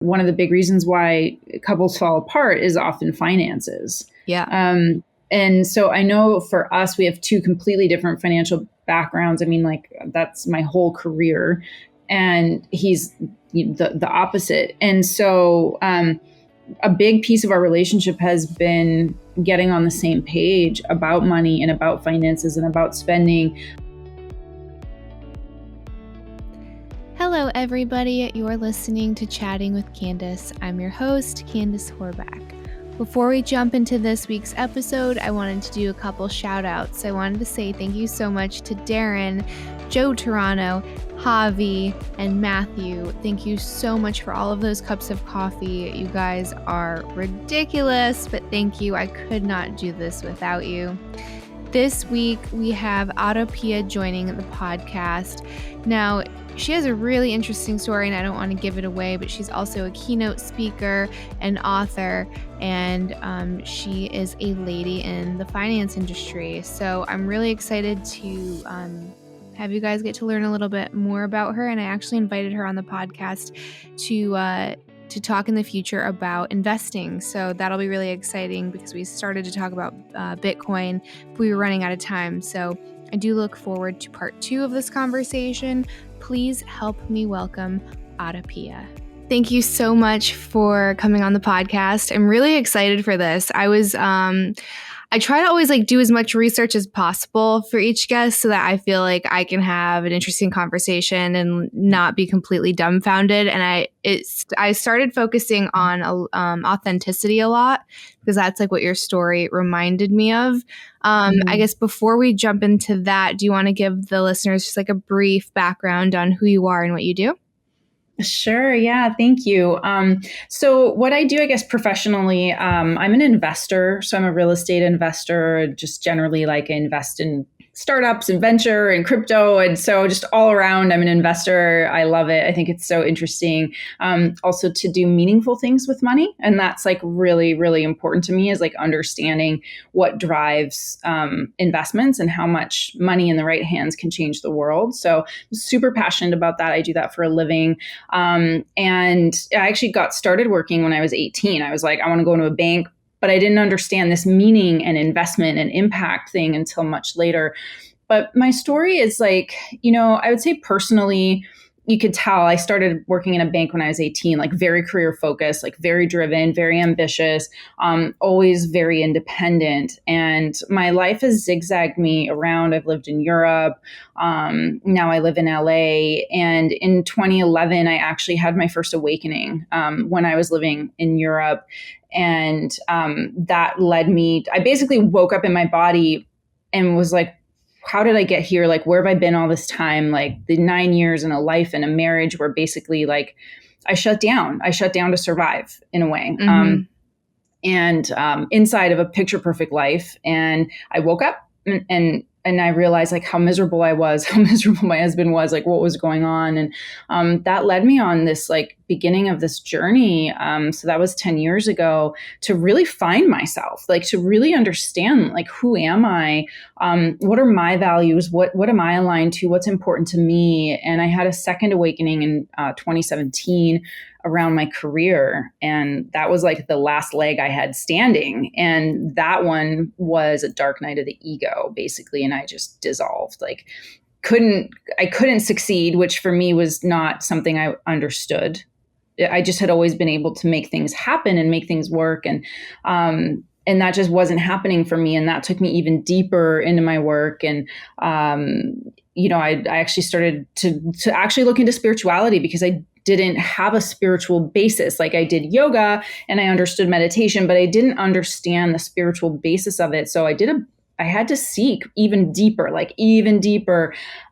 One of the big reasons why couples fall apart is often finances. Yeah. And so I know for us, we have two completely different financial backgrounds. I mean, like, that's my whole career, and he's the opposite. And so a big piece of our relationship has been getting on the same page about money and about finances and about spending. Hello, everybody. You're listening to Chatting with Candace. I'm your host, Candace Horback. Before we jump into this week's episode, I wanted to do a couple shout outs. I wanted to say thank you so much to Darren, Joe Toronto, Javi, and Matthew. Thank you so much for all of those cups of coffee. You guys are ridiculous, but thank you. I could not do this without you. This week, we have Adapia joining the podcast. Now, she has a really interesting story, and I don't want to give it away, but she's also a keynote speaker and author, and she is a lady in the finance industry. So I'm really excited to have you guys get to learn a little bit more about her, and I actually invited her on the podcast to talk in the future about investing. So that'll be really exciting because we started to talk about Bitcoin, but we were running out of time. So I do look forward to part 2 of this conversation. Please help me welcome Adapia. Thank you so much for coming on the podcast. I'm really excited for this. I try to always do as much research as possible for each guest so that I feel like I can have an interesting conversation and not be completely dumbfounded. And I started focusing on authenticity a lot because that's what your story reminded me of. I guess before we jump into that, do you want to give the listeners just a brief background on who you are and what you do? Sure. Yeah. Thank you. So what I do, I guess, professionally, I'm an investor. So I'm a real estate investor, just generally invest in startups and venture and crypto. And so just all around, I'm an investor. I love it. I think it's so interesting. Also to do meaningful things with money. And that's really, really important to me, is understanding what drives investments and how much money in the right hands can change the world. So I'm super passionate about that. I do that for a living. And I actually got started working when I was 18. I was I want to go into a bank, but I didn't understand this meaning and investment and impact thing until much later. But my story is I would say personally, you could tell I started working in a bank when I was 18, very career focused, very driven, very ambitious, always very independent. And my life has zigzagged me around. I've lived in Europe. Now I live in LA. And in 2011, I actually had my first awakening when I was living in Europe. And that led me, I basically woke up in my body and was how did I get here? Where have I been all this time? The 9 years in a life and a marriage where basically I shut down. I shut down to survive in a way. Mm-hmm. And inside of a picture perfect life. And I woke up and I realized how miserable I was, how miserable my husband was, what was going on. And that led me on this beginning of this journey. So that was 10 years ago, to really find myself, to really understand, who am I? What are my values? What am I aligned to? What's important to me? And I had a second awakening in 2017 around my career. And that was the last leg I had standing. And that one was a dark night of the ego, basically. And I just dissolved, I couldn't succeed, which for me was not something I understood. I just had always been able to make things happen and make things work. And that just wasn't happening for me. And that took me even deeper into my work. And, I actually started to actually look into spirituality because I didn't have a spiritual basis. I did yoga and I understood meditation, but I didn't understand the spiritual basis of it. So I had to seek even deeper,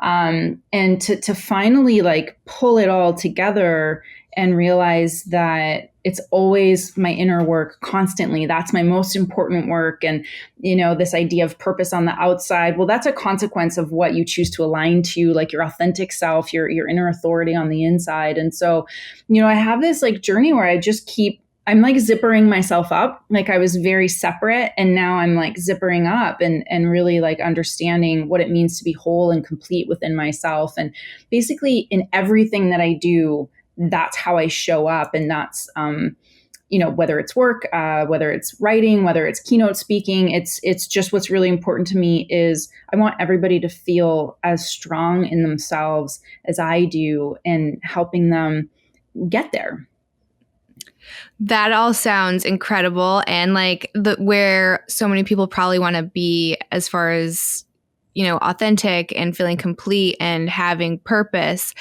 and to finally pull it all together and realize that it's always my inner work constantly. That's my most important work. And, this idea of purpose on the outside, well, that's a consequence of what you choose to align to, your authentic self, your inner authority on the inside. And so, I have this journey where I just I'm zippering myself up. I was very separate, and now I'm zippering up and really understanding what it means to be whole and complete within myself. And basically in everything that I do, that's how I show up. And that's, whether it's work, whether it's writing, whether it's keynote speaking, it's just what's really important to me is I want everybody to feel as strong in themselves as I do and helping them get there. That all sounds incredible. And like where so many people probably want to be as far as, authentic and feeling complete and having purpose.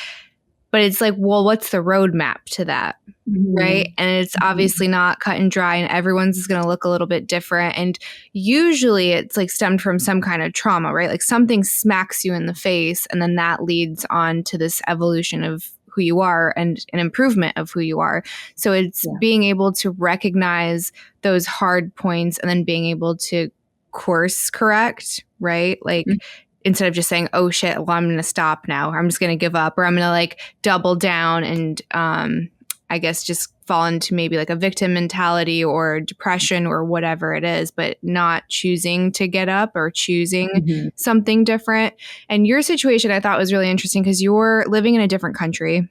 But it's like, well, what's the roadmap to that? Mm-hmm. Right. And it's obviously not cut and dry, and everyone's is going to look a little bit different. And usually it's like stemmed from some kind of trauma, right? Like something smacks you in the face, and then that leads on to this evolution of who you are and an improvement of who you are. So it's being able to recognize those hard points and then being able to course correct, right? Like instead of just saying, oh shit, well, I'm going to stop now, or I'm just going to give up, or I'm going to like double down and I guess just fall into maybe like a victim mentality or depression or whatever it is, but not choosing to get up or choosing something different. And your situation I thought was really interesting because you're living in a different country.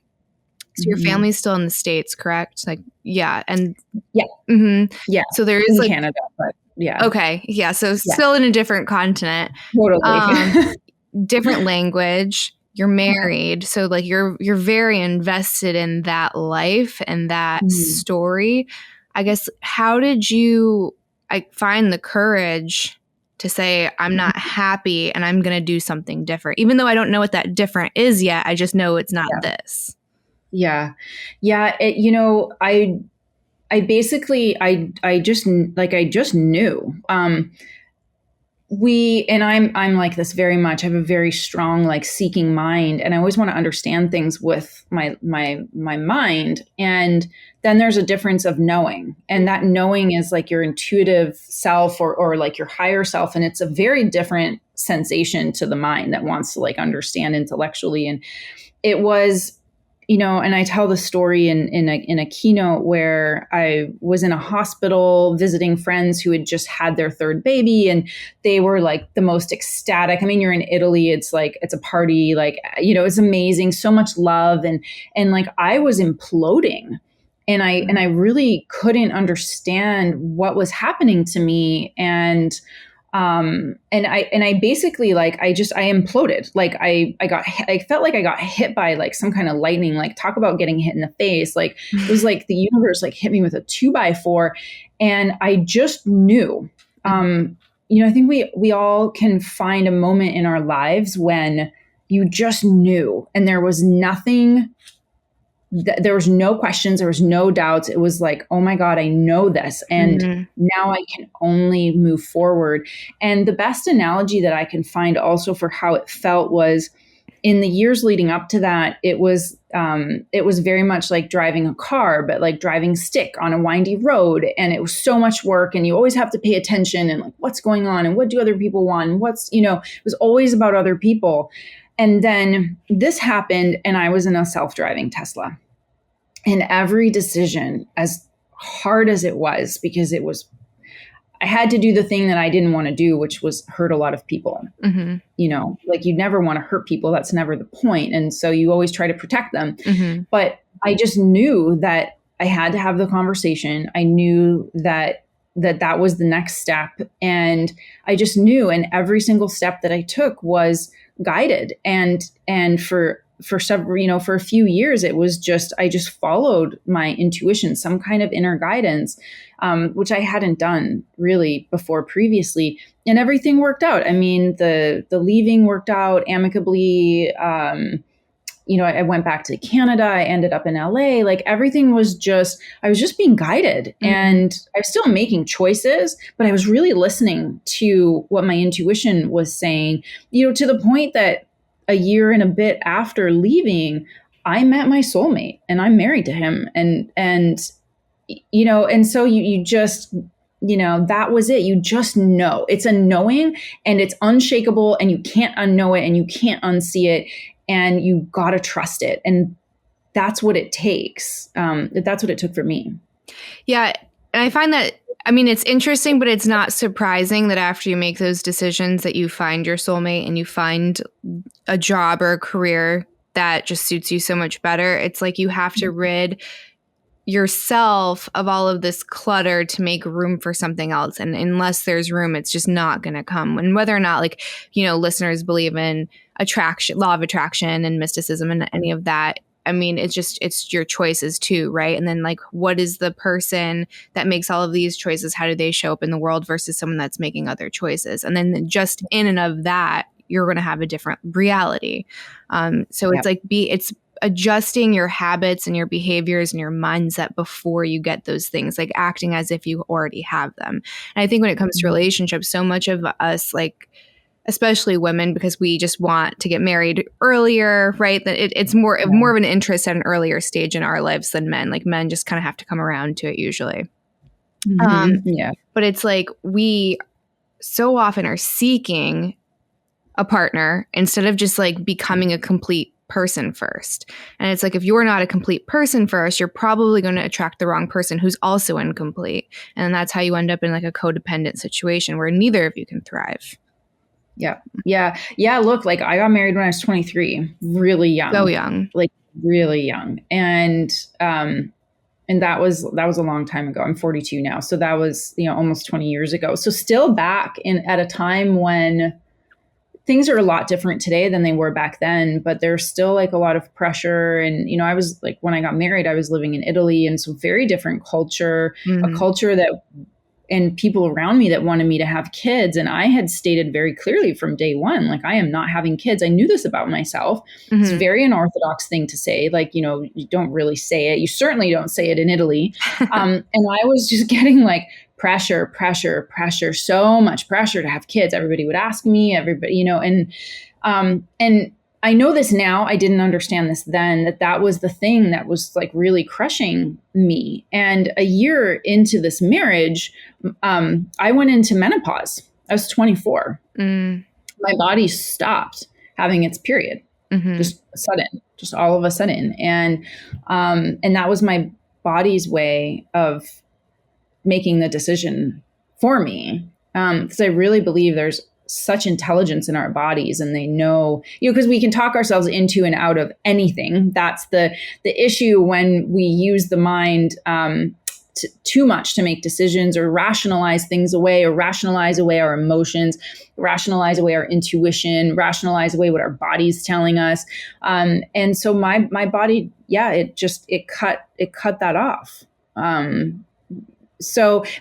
So your family's still in the States, correct? Like, yeah. And yeah. So there is in like Canada, but yeah. Okay. Yeah. So still in a different continent. Totally. Different language. You're married. So like you're very invested in that life and that story. I guess, how did you find the courage to say, I'm not happy and I'm going to do something different, even though I don't know what that different is yet. I just know it's not this. Yeah. Yeah. I basically, I just knew, I'm like this very much. I have a very strong, like seeking mind, and I always want to understand things with my mind. And then there's a difference of knowing, and that knowing is like your intuitive self or like your higher self. And it's a very different sensation to the mind that wants to like understand intellectually. And it was, and I tell the story in a keynote where I was in a hospital visiting friends who had just had their third baby, and they were like the most ecstatic. I mean, you're in Italy, it's like, it's a party, like, it's amazing, so much love. And like, I was imploding, and I really couldn't understand what was happening to me. And I basically like, I imploded. Like I felt like I got hit by like some kind of lightning, like talk about getting hit in the face. Like it was like the universe like hit me with a 2x4, and I just knew, I think we all can find a moment in our lives when you just knew, and there was nothing, there was no questions, there was no doubts. It was like, oh my God, I know this. And now I can only move forward. And the best analogy that I can find also for how it felt was in the years leading up to that, it was very much like driving a car, but like driving stick on a windy road. And it was so much work, and you always have to pay attention and like, what's going on and what do other people want? And it was always about other people. And then this happened, and I was in a self-driving Tesla. And every decision, as hard as it was, because I had to do the thing that I didn't want to do, which was hurt a lot of people. Like you never want to hurt people. That's never the point. And so you always try to protect them. But I just knew that I had to have the conversation. I knew that was the next step. And I just knew, and every single step that I took was guided. And for several, for a few years, it was just, I just followed my intuition, some kind of inner guidance, which I hadn't done really before previously. And everything worked out. I mean, the leaving worked out amicably. I went back to Canada. I ended up in LA. Like everything was just, I was just being guided, and I was still making choices, but I was really listening to what my intuition was saying, to the point that a year and a bit after leaving, I met my soulmate, and I'm married to him. And so you just, that was it. You just know. It's a knowing, and it's unshakable, and you can't unknow it, and you can't unsee it, and you got to trust it. And that's what it takes. That's what it took for me. Yeah. And I find that, it's interesting, but it's not surprising that after you make those decisions that you find your soulmate and you find a job or a career that just suits you so much better. It's like you have to rid yourself of all of this clutter to make room for something else. And unless there's room, it's just not going to come. And whether or not, like, listeners believe in attraction, law of attraction and mysticism and any of that, I mean, it's your choices too, right? And then, like, what is the person that makes all of these choices? How do they show up in the world versus someone that's making other choices? And then just in and of that, you're going to have a different reality. So it's like, it's adjusting your habits and your behaviors and your mindset before you get those things, like acting as if you already have them. And I think when it comes to relationships, so much of us, like, especially women, because we just want to get married earlier, right? That it's more of an interest at an earlier stage in our lives than men. Like, men just kind of have to come around to it usually. But it's like we so often are seeking a partner instead of just like becoming a complete person first. And it's like, if you're not a complete person first, you're probably going to attract the wrong person who's also incomplete. And that's how you end up in like a codependent situation where neither of you can thrive. Yeah. Look, like, I got married when I was 23, really young. So young. Like, really young. And that was a long time ago. I'm 42 now. So that was, almost 20 years ago. So still back at a time when things are a lot different today than they were back then, but there's still like a lot of pressure. And, I was like, when I got married, I was living in Italy, and so very different culture, a culture that, and people around me that wanted me to have kids. And I had stated very clearly from day one, like, I am not having kids. I knew this about myself. It's a very unorthodox thing to say. Like, you don't really say it. You certainly don't say it in Italy. And I was just getting like pressure, so much pressure to have kids. Everybody would ask me, and I know this now. I didn't understand this then, that was the thing that was like really crushing me. And a year into this marriage, I went into menopause. I was 24. My body stopped having its period, just all of a sudden. And that was my body's way of making the decision for me. Because I really believe there's such intelligence in our bodies, and they know, because we can talk ourselves into and out of anything. That's the issue when we use the mind too much to make decisions, or rationalize things away, or rationalize away our emotions, rationalize away our intuition, rationalize away what our body's telling us. And so my body, it cut that off.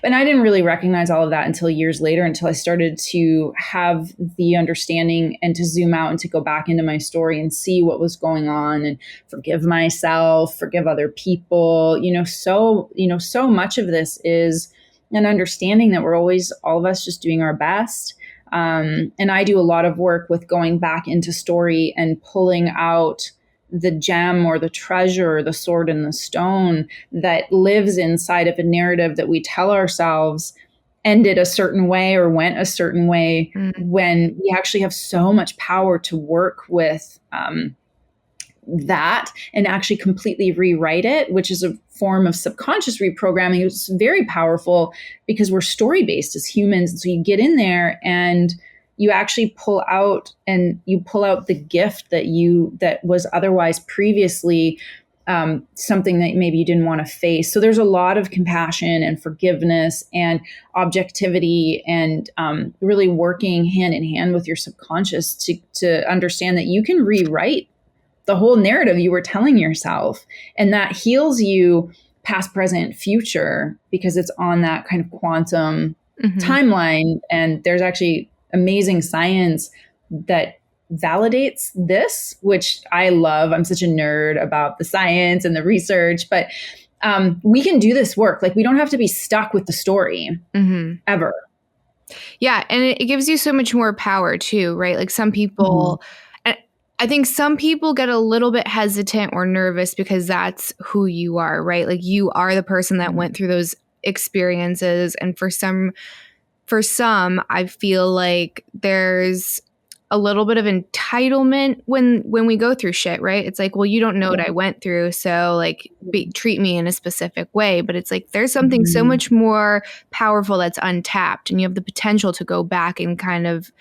And I didn't really recognize all of that until years later, until I started to have the understanding and to zoom out and to go back into my story and see what was going on and forgive myself, forgive other people. So much of this is an understanding that we're always, all of us, just doing our best. And I do a lot of work with going back into story and pulling out the gem or the treasure or the sword and the stone that lives inside of a narrative that we tell ourselves ended a certain way or went a certain way, when we actually have so much power to work with that and actually completely rewrite it, which is a form of subconscious reprogramming. It's very powerful because we're story-based as humans. And so you get in there and you actually pull out the gift that was otherwise previously something that maybe you didn't want to face. So there's a lot of compassion and forgiveness and objectivity, and really working hand in hand with your subconscious to understand that you can rewrite the whole narrative you were telling yourself, and that heals you past, present, future, because it's on that kind of quantum timeline. And there's actually amazing science that validates this, which I love. I'm such a nerd about the science and the research, but we can do this work. Like, we don't have to be stuck with the story ever. Yeah. And it gives you so much more power too, right? Like, some people, I think some people get a little bit hesitant or nervous because that's who you are, right? Like, you are the person that went through those experiences. And for some, I feel like there's a little bit of entitlement when we go through shit, right? It's like, well, you don't know what I went through, so like treat me in a specific way. But it's like, there's something so much more powerful that's untapped, and you have the potential to go back and kind of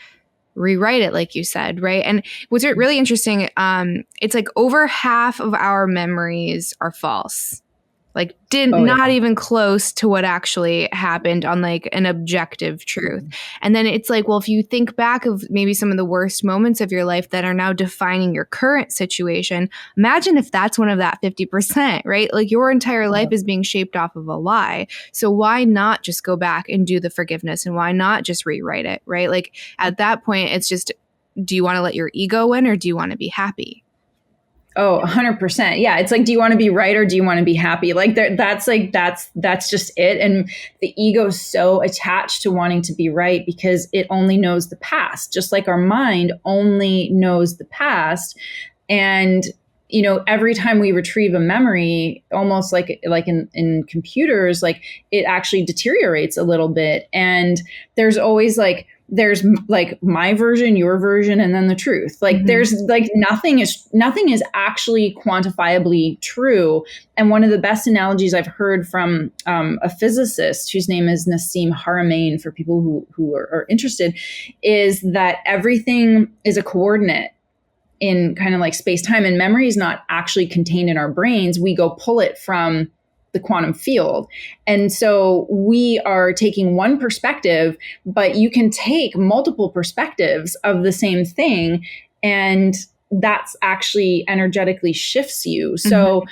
rewrite it, like you said, right? And what's really interesting, it's like over half of our memories are false. Like not even close to what actually happened on like an objective truth. And then it's like, well, if you think back of maybe some of the worst moments of your life that are now defining your current situation, imagine if that's one of that 50%, right? Like your entire life is being shaped off of a lie. So why not just go back and do the forgiveness, and why not just rewrite it, right? Like at that point, it's just, do you want to let your ego win, or do you want to be happy? Oh, 100%. Yeah. It's like, do you want to be right or do you want to be happy? Like that's just it. And the ego is so attached to wanting to be right because it only knows the past, just like our mind only knows the past. And, you know, every time we retrieve a memory, almost like in computers, like it actually deteriorates a little bit. And there's always like my version, your version, and then the truth. Like there's like nothing is actually quantifiably true. And one of the best analogies I've heard from a physicist whose name is Nassim Haramein, for people who are interested, is that everything is a coordinate in kind of like space-time, and memory is not actually contained in our brains. We go pull it from the quantum field. And so we are taking one perspective, but you can take multiple perspectives of the same thing, and that's actually energetically shifts you. So,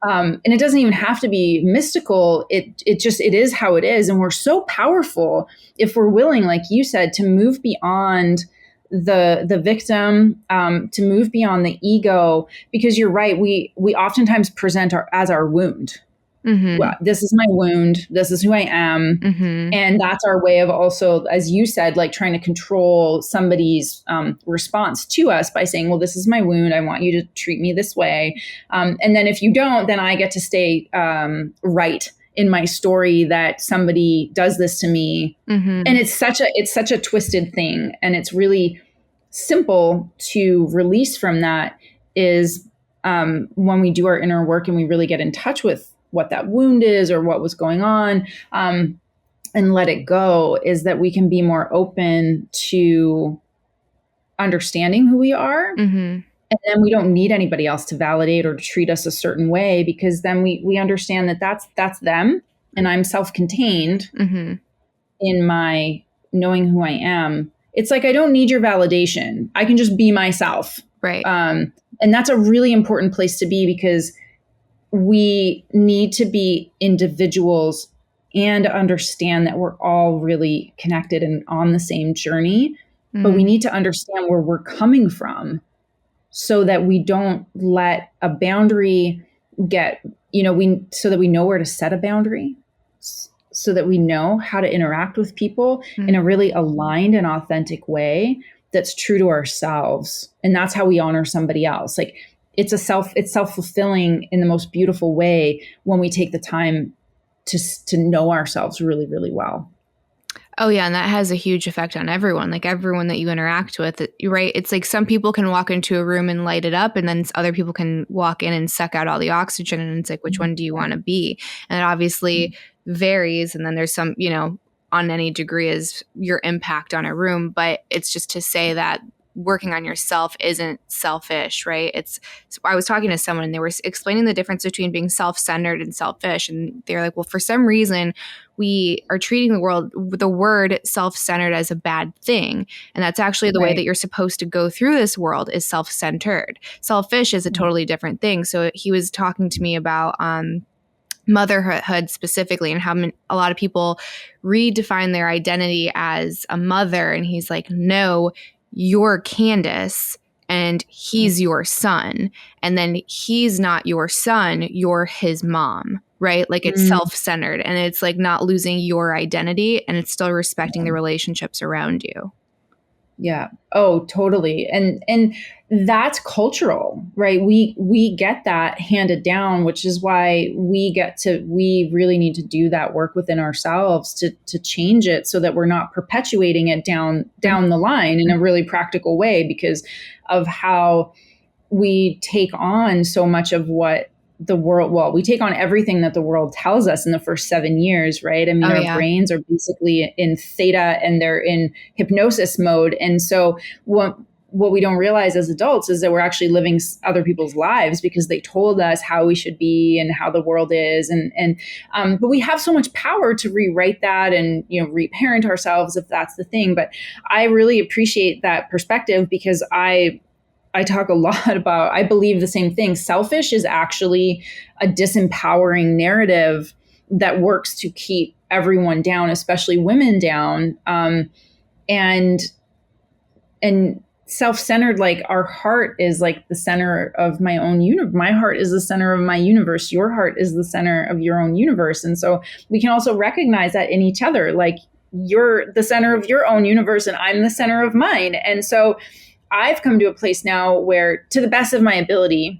and it doesn't even have to be mystical. It is how it is. And we're so powerful if we're willing, like you said, to move beyond the victim, to move beyond the ego, because you're right. We oftentimes present as our wound. Well, this is my wound. This is who I am. And that's our way of also, as you said, like trying to control somebody's response to us by saying, well, this is my wound. I want you to treat me this way. And then if you don't, then I get to stay right in my story that somebody does this to me. And it's such a twisted thing. And it's really simple to release from that is when we do our inner work and we really get in touch with what that wound is or what was going on, and let it go, is that we can be more open to understanding who we are. And then we don't need anybody else to validate or to treat us a certain way, because then we understand that that's them, and I'm self-contained in my knowing who I am. It's like, I don't need your validation. I can just be myself. Right. And that's a really important place to be, because we need to be individuals and understand that we're all really connected and on the same journey, but we need to understand where we're coming from so that we don't let a boundary get, so that we know where to set a boundary, so that we know how to interact with people in a really aligned and authentic way that's true to ourselves. And that's how we honor somebody else. Like, it's self-fulfilling in the most beautiful way when we take the time to know ourselves really, really well. Oh yeah. And that has a huge effect on everyone, like everyone that you interact with, right? It's like some people can walk into a room and light it up, and then other people can walk in and suck out all the oxygen. And it's like, which one do you want to be? And it obviously varies. And then there's some, on any degree is your impact on a room. But it's just to say that working on yourself isn't selfish, right? I was talking to someone and they were explaining the difference between being self-centered and selfish. And they're like, well, for some reason we are treating the word self-centered as a bad thing. And that's actually the way that you're supposed to go through this world is self-centered. Selfish is a totally different thing. So he was talking to me about, motherhood specifically, and how a lot of people redefine their identity as a mother. And he's like, no, you're Candace and he's your son. And then he's not your son, you're his mom, right? Like it's self-centered, and it's like not losing your identity, and it's still respecting the relationships around you. Yeah. Oh, totally. And that's cultural, right? We get that handed down, which is why we really need to do that work within ourselves to change it, so that we're not perpetuating it down the line in a really practical way, because of how we take on so much of what the world, well, we take on everything that the world tells us in the first 7 years, right? I mean, our brains are basically in theta and they're in hypnosis mode. And so what we don't realize as adults is that we're actually living other people's lives because they told us how we should be and how the world is. But we have so much power to rewrite that and, reparent ourselves if that's the thing. But I really appreciate that perspective because I talk a lot about, I believe the same thing. Selfish is actually a disempowering narrative that works to keep everyone down, especially women down. And self-centered, like our heart is like the center of my own universe. My heart is the center of my universe. Your heart is the center of your own universe. And so we can also recognize that in each other, like you're the center of your own universe and I'm the center of mine. And so I've come to a place now where, to the best of my ability,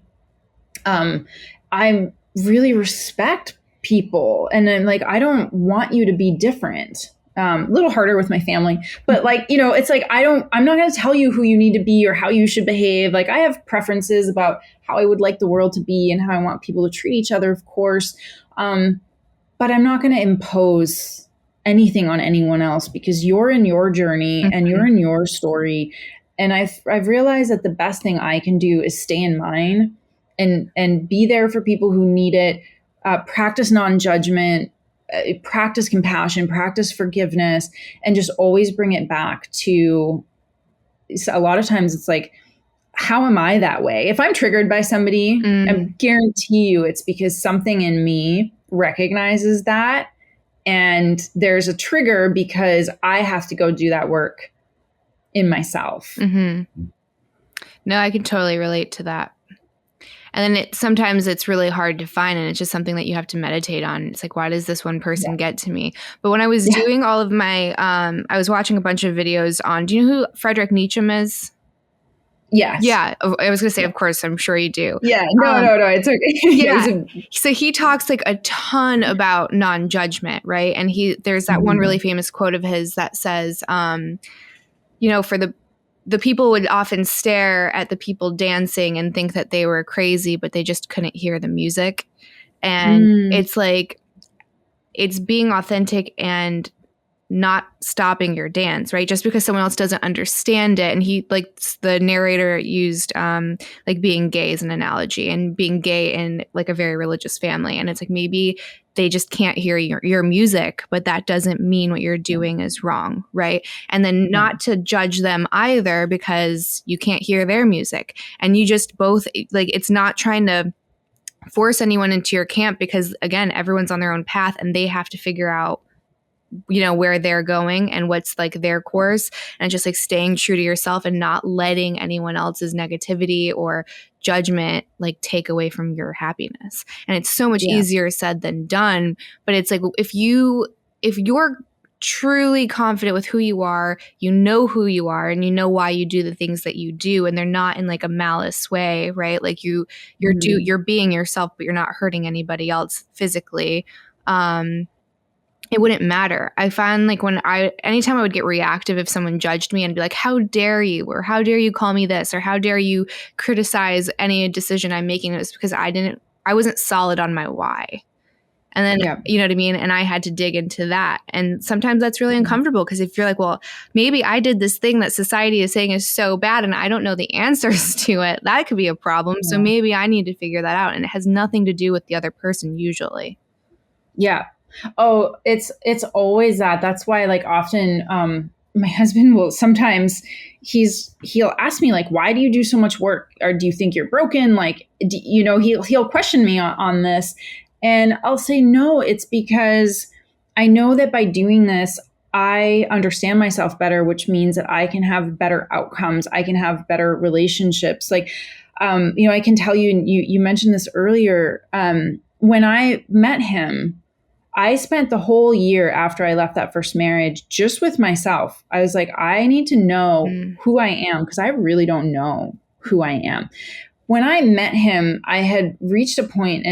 I really respect people. And then like, I don't want you to be different. A little harder with my family, but like, it's like, I'm not going to tell you who you need to be or how you should behave. Like I have preferences about how I would like the world to be and how I want people to treat each other, of course. But I'm not going to impose anything on anyone else because you're in your journey and you're in your story. And I've realized that the best thing I can do is stay in mine and be there for people who need it, practice non-judgment, practice compassion, practice forgiveness, and just always bring it back to, a lot of times it's like, how am I that way? If I'm triggered by somebody, I guarantee you it's because something in me recognizes that. And there's a trigger because I have to go do that work in myself. No, I can totally relate to that. And then sometimes it's really hard to find, and it's just something that you have to meditate on. It's like, why does this one person get to me? But when I was doing all of my, I was watching a bunch of videos on, do you know who Friedrich Nietzsche is? Yes. Yeah. I was going to say, of course, I'm sure you do. Yeah. No, it's okay. So he talks like a ton about non-judgment, right? And there's that one really famous quote of his that says, for the people would often stare at the people dancing and think that they were crazy, but they just couldn't hear the music. And it's like, it's being authentic and not stopping your dance, right? Just because someone else doesn't understand it. And he, like, the narrator used like being gay as an analogy, and being gay in like a very religious family. And it's like, maybe they just can't hear your music, but that doesn't mean what you're doing is wrong, right? And then not to judge them either because you can't hear their music. And you just both, like, it's not trying to force anyone into your camp because, again, everyone's on their own path and they have to figure out, where they're going and what's like their course, and just like staying true to yourself and not letting anyone else's negativity or judgment like take away from your happiness. And it's so much easier said than done, but it's like, if you're truly confident with who you are, you know who you are, and you know why you do the things that you do, and they're not in like a malice way, right? Like you're being yourself, but you're not hurting anybody else physically. It wouldn't matter. I find like anytime I would get reactive if someone judged me and be like, how dare you, or how dare you call me this, or how dare you criticize any decision I'm making, it was because I wasn't solid on my why. And then, you know what I mean? And I had to dig into that. And sometimes that's really uncomfortable because if you're like, well, maybe I did this thing that society is saying is so bad and I don't know the answers to it, that could be a problem. So maybe I need to figure that out. And it has nothing to do with the other person usually. Yeah. Oh, it's always that. That's why, like, often my husband will sometimes he'll ask me like, why do you do so much work? Or do you think you're broken? Like, he'll question me on this, and I'll say, no, it's because I know that by doing this, I understand myself better, which means that I can have better outcomes. I can have better relationships. Like, I can tell you, and you mentioned this earlier, when I met him, I spent the whole year after I left that first marriage just with myself. I was like, I need to know who I am because I really don't know who I am. When I met him, I had reached a point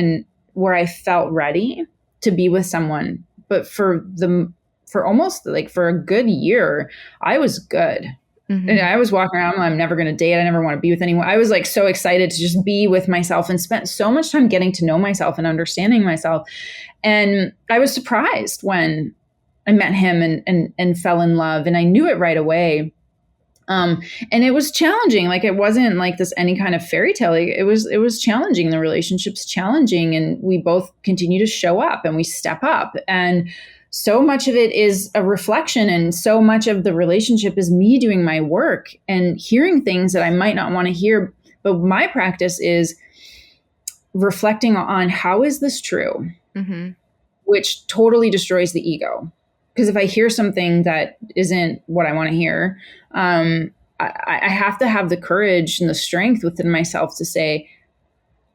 where I felt ready to be with someone. But for almost like for a good year, I was good. And I was walking around, I'm never going to date. I never want to be with anyone. I was like so excited to just be with myself and spent so much time getting to know myself and understanding myself. And I was surprised when I met him and fell in love, and I knew it right away. And it was challenging. Like, it wasn't like this any kind of fairy tale. Like, it was challenging. The relationship's challenging, and we both continue to show up and we step up. And so much of it is a reflection, and so much of the relationship is me doing my work and hearing things that I might not want to hear. But my practice is reflecting on, how is this true? Which totally destroys the ego. Because if I hear something that isn't what I want to hear, I have to have the courage and the strength within myself to say,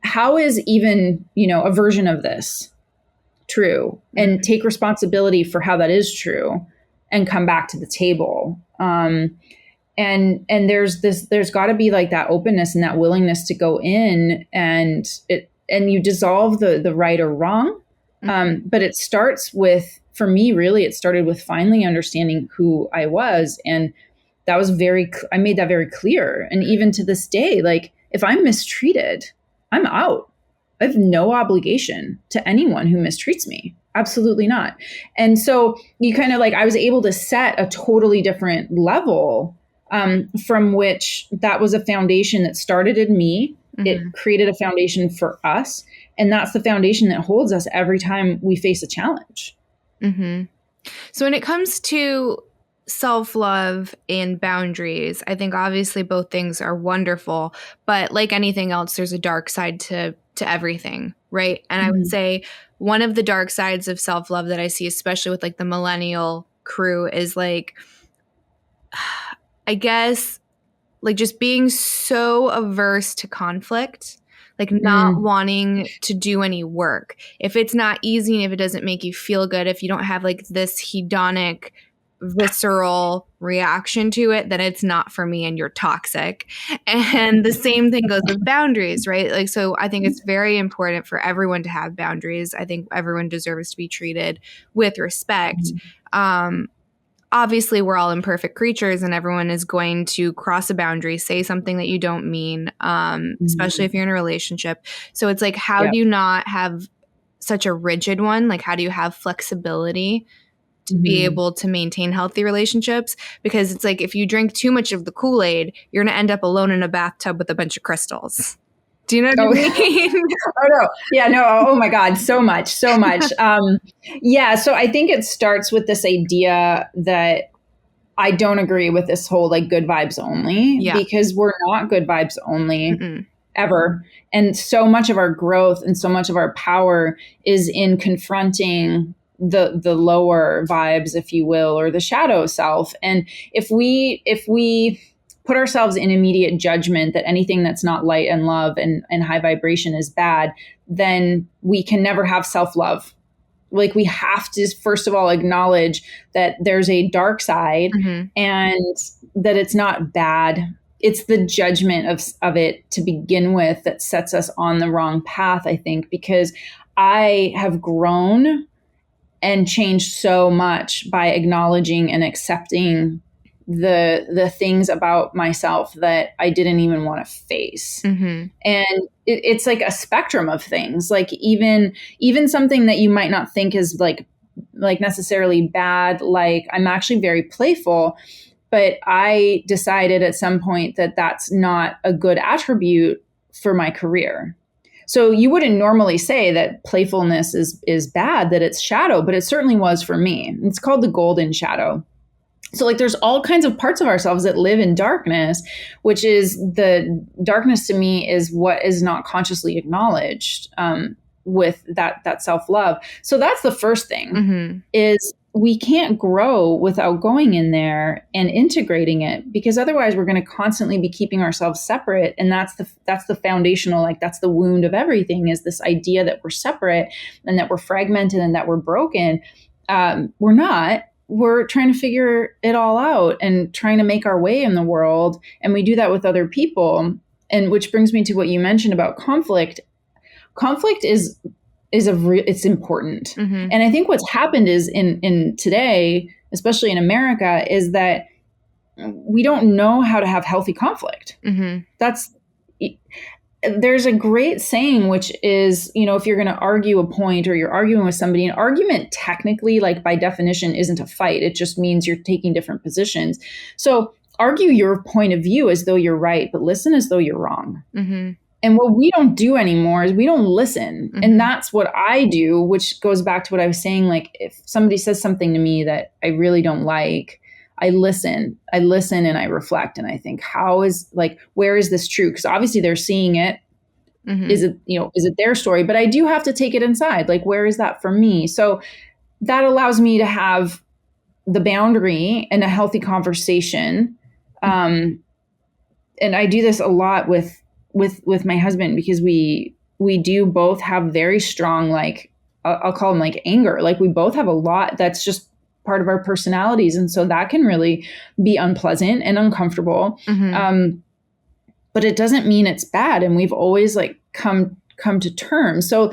how is even, a version of this true, and take responsibility for how that is true and come back to the table. And there's got to be like that openness and that willingness to go in, and you dissolve the right or wrong. But it starts with, for me, really, it started with finally understanding who I was. And that was I made that very clear. And even to this day, like, if I'm mistreated, I'm out. I have no obligation to anyone who mistreats me. Absolutely not. And so you kind of like, I was able to set a totally different level from which that was a foundation that started in me. It created a foundation for us. And that's the foundation that holds us every time we face a challenge. So when it comes to self-love and boundaries, I think obviously both things are wonderful, but like anything else, there's a dark side to everything, right? And I would say one of the dark sides of self-love that I see, especially with like the millennial crew, is like, I guess, like just being so averse to conflict, like not wanting to do any work. If it's not easy and if it doesn't make you feel good, if you don't have like this hedonic, visceral reaction to it, then it's not for me and you're toxic. And the same thing goes with boundaries, right? Like, so I think it's very important for everyone to have boundaries. I think everyone deserves to be treated with respect. Obviously, we're all imperfect creatures, and everyone is going to cross a boundary, say something that you don't mean, especially if you're in a relationship. So it's like, how do you not have such a rigid one? Like, how do you have flexibility to be able to maintain healthy relationships? Because it's like, if you drink too much of the Kool-Aid, you're going to end up alone in a bathtub with a bunch of crystals. Do you know what I mean? Oh, no. Yeah, no. Oh, my God. So much. So I think it starts with this idea that I don't agree with this whole like good vibes only, because we're not good vibes only ever. And so much of our growth and so much of our power is in confronting the lower vibes, if you will, or the shadow self. And if we put ourselves in immediate judgment that anything that's not light and love and high vibration is bad, then we can never have self-love. Like, we have to, first of all, acknowledge that there's a dark side and that it's not bad. It's the judgment of it to begin with that sets us on the wrong path, I think, because I have grown and changed so much by acknowledging and accepting the things about myself that I didn't even want to face. And it's like a spectrum of things, like even something that you might not think is like necessarily bad. Like, I'm actually very playful, but I decided at some point that that's not a good attribute for my career. So you wouldn't normally say that playfulness is bad, that it's shadow, but it certainly was for me. It's called the golden shadow. So like, there's all kinds of parts of ourselves that live in darkness, which is the darkness to me is what is not consciously acknowledged with that self-love. So that's the first thing is we can't grow without going in there and integrating it, because otherwise we're going to constantly be keeping ourselves separate. And that's the foundational, like that's the wound of everything, is this idea that we're separate and that we're fragmented and that we're broken. We're not. We're trying to figure it all out and trying to make our way in the world. And we do that with other people. And which brings me to what you mentioned about conflict. Conflict is it's important. And I think what's happened is in today, especially in America, is that we don't know how to have healthy conflict. Mm-hmm. There's a great saying, which is, if you're going to argue a point or you're arguing with somebody, an argument technically, like by definition, isn't a fight. It just means you're taking different positions. So argue your point of view as though you're right, but listen as though you're wrong. Mm-hmm. And what we don't do anymore is we don't listen. Mm-hmm. And that's what I do, which goes back to what I was saying. Like if somebody says something to me that I really don't like, I listen and I reflect and I think, where is this true? Because obviously they're seeing it. Mm-hmm. Is it their story? But I do have to take it inside. Like, where is that for me? So that allows me to have the boundary and a healthy conversation. And I do this a lot with my husband because we do both have very strong, like, I'll call them like anger. Like we both have a lot that's just part of our personalities. And so that can really be unpleasant and uncomfortable. Mm-hmm. But it doesn't mean it's bad. And we've always like come to terms. So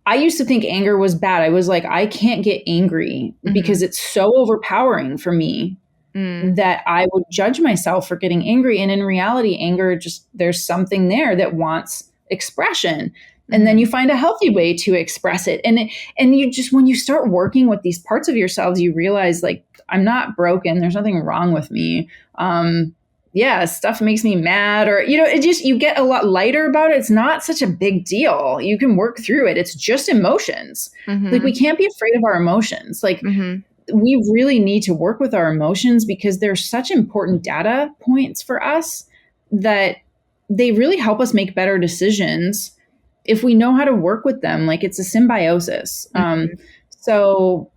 I used to think anger was bad. I was like, I can't get angry mm-hmm. because it's so overpowering for me that I would judge myself for getting angry. And in reality, anger there's something there that wants expression. And then you find a healthy way to express it. And you just, when you start working with these parts of yourselves, you realize like, I'm not broken. There's nothing wrong with me. Stuff makes me mad or, you get a lot lighter about it. It's not such a big deal. You can work through it. It's just emotions. Mm-hmm. Like we can't be afraid of our emotions. Like we really need to work with our emotions because they're such important data points for us that they really help us make better decisions if we know how to work with them. Like it's a symbiosis. So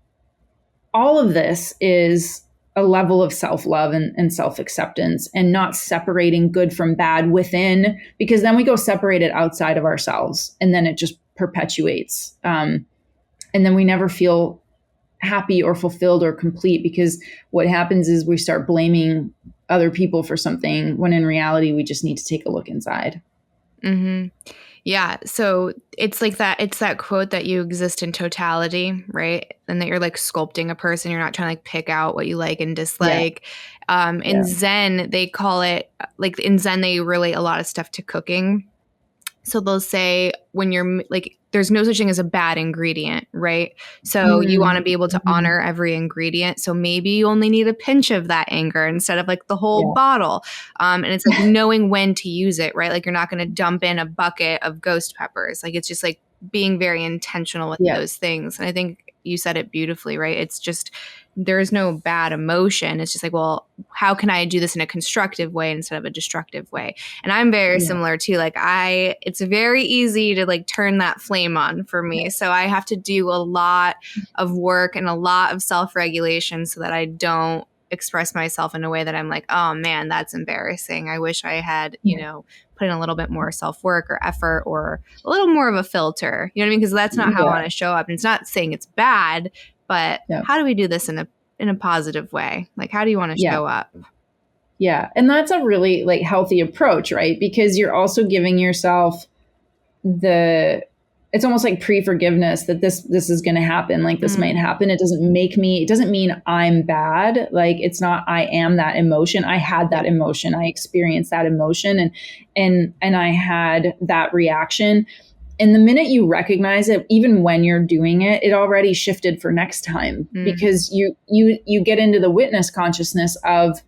all of this is a level of self-love and self-acceptance and not separating good from bad within, because then we go separate it outside of ourselves and then it just perpetuates. And then we never feel happy or fulfilled or complete because what happens is we start blaming other people for something when in reality, we just need to take a look inside. Mm-hmm. Yeah. So it's like that. It's that quote that you exist in totality, right? And that you're like sculpting a person. You're not trying to like pick out what you like and dislike. Yeah. In Zen, they call it like in Zen, they relate a lot of stuff to cooking. So they'll say when you're like, there's no such thing as a bad ingredient, right? So you want to be able to honor every ingredient. So maybe you only need a pinch of that anger instead of like the whole bottle. And it's like knowing when to use it, right? Like you're not going to dump in a bucket of ghost peppers. Like it's just like being very intentional with those things. And I think you said it beautifully, right? It's just, there is no bad emotion. It's just like, well, how can I do this in a constructive way instead of a destructive way? And I'm very similar too. Like it's very easy to like turn that flame on for me. Yeah. So I have to do a lot of work and a lot of self-regulation so that I don't express myself in a way that I'm like, oh man, that's embarrassing. I wish I had, put in a little bit more self-work or effort or a little more of a filter. You know what I mean? Because that's not how I want to show up. And it's not saying it's bad, but how do we do this in a positive way? Like, how do you want to show up? Yeah. And that's a really like healthy approach, right? Because you're also giving yourself it's almost like pre-forgiveness that this is going to happen. Like this might happen. It doesn't mean I'm bad. Like it's not, I am that emotion. I had that emotion. I experienced that emotion and I had that reaction. And the minute you recognize it, even when you're doing it, it already shifted for next time because you get into the witness consciousness of,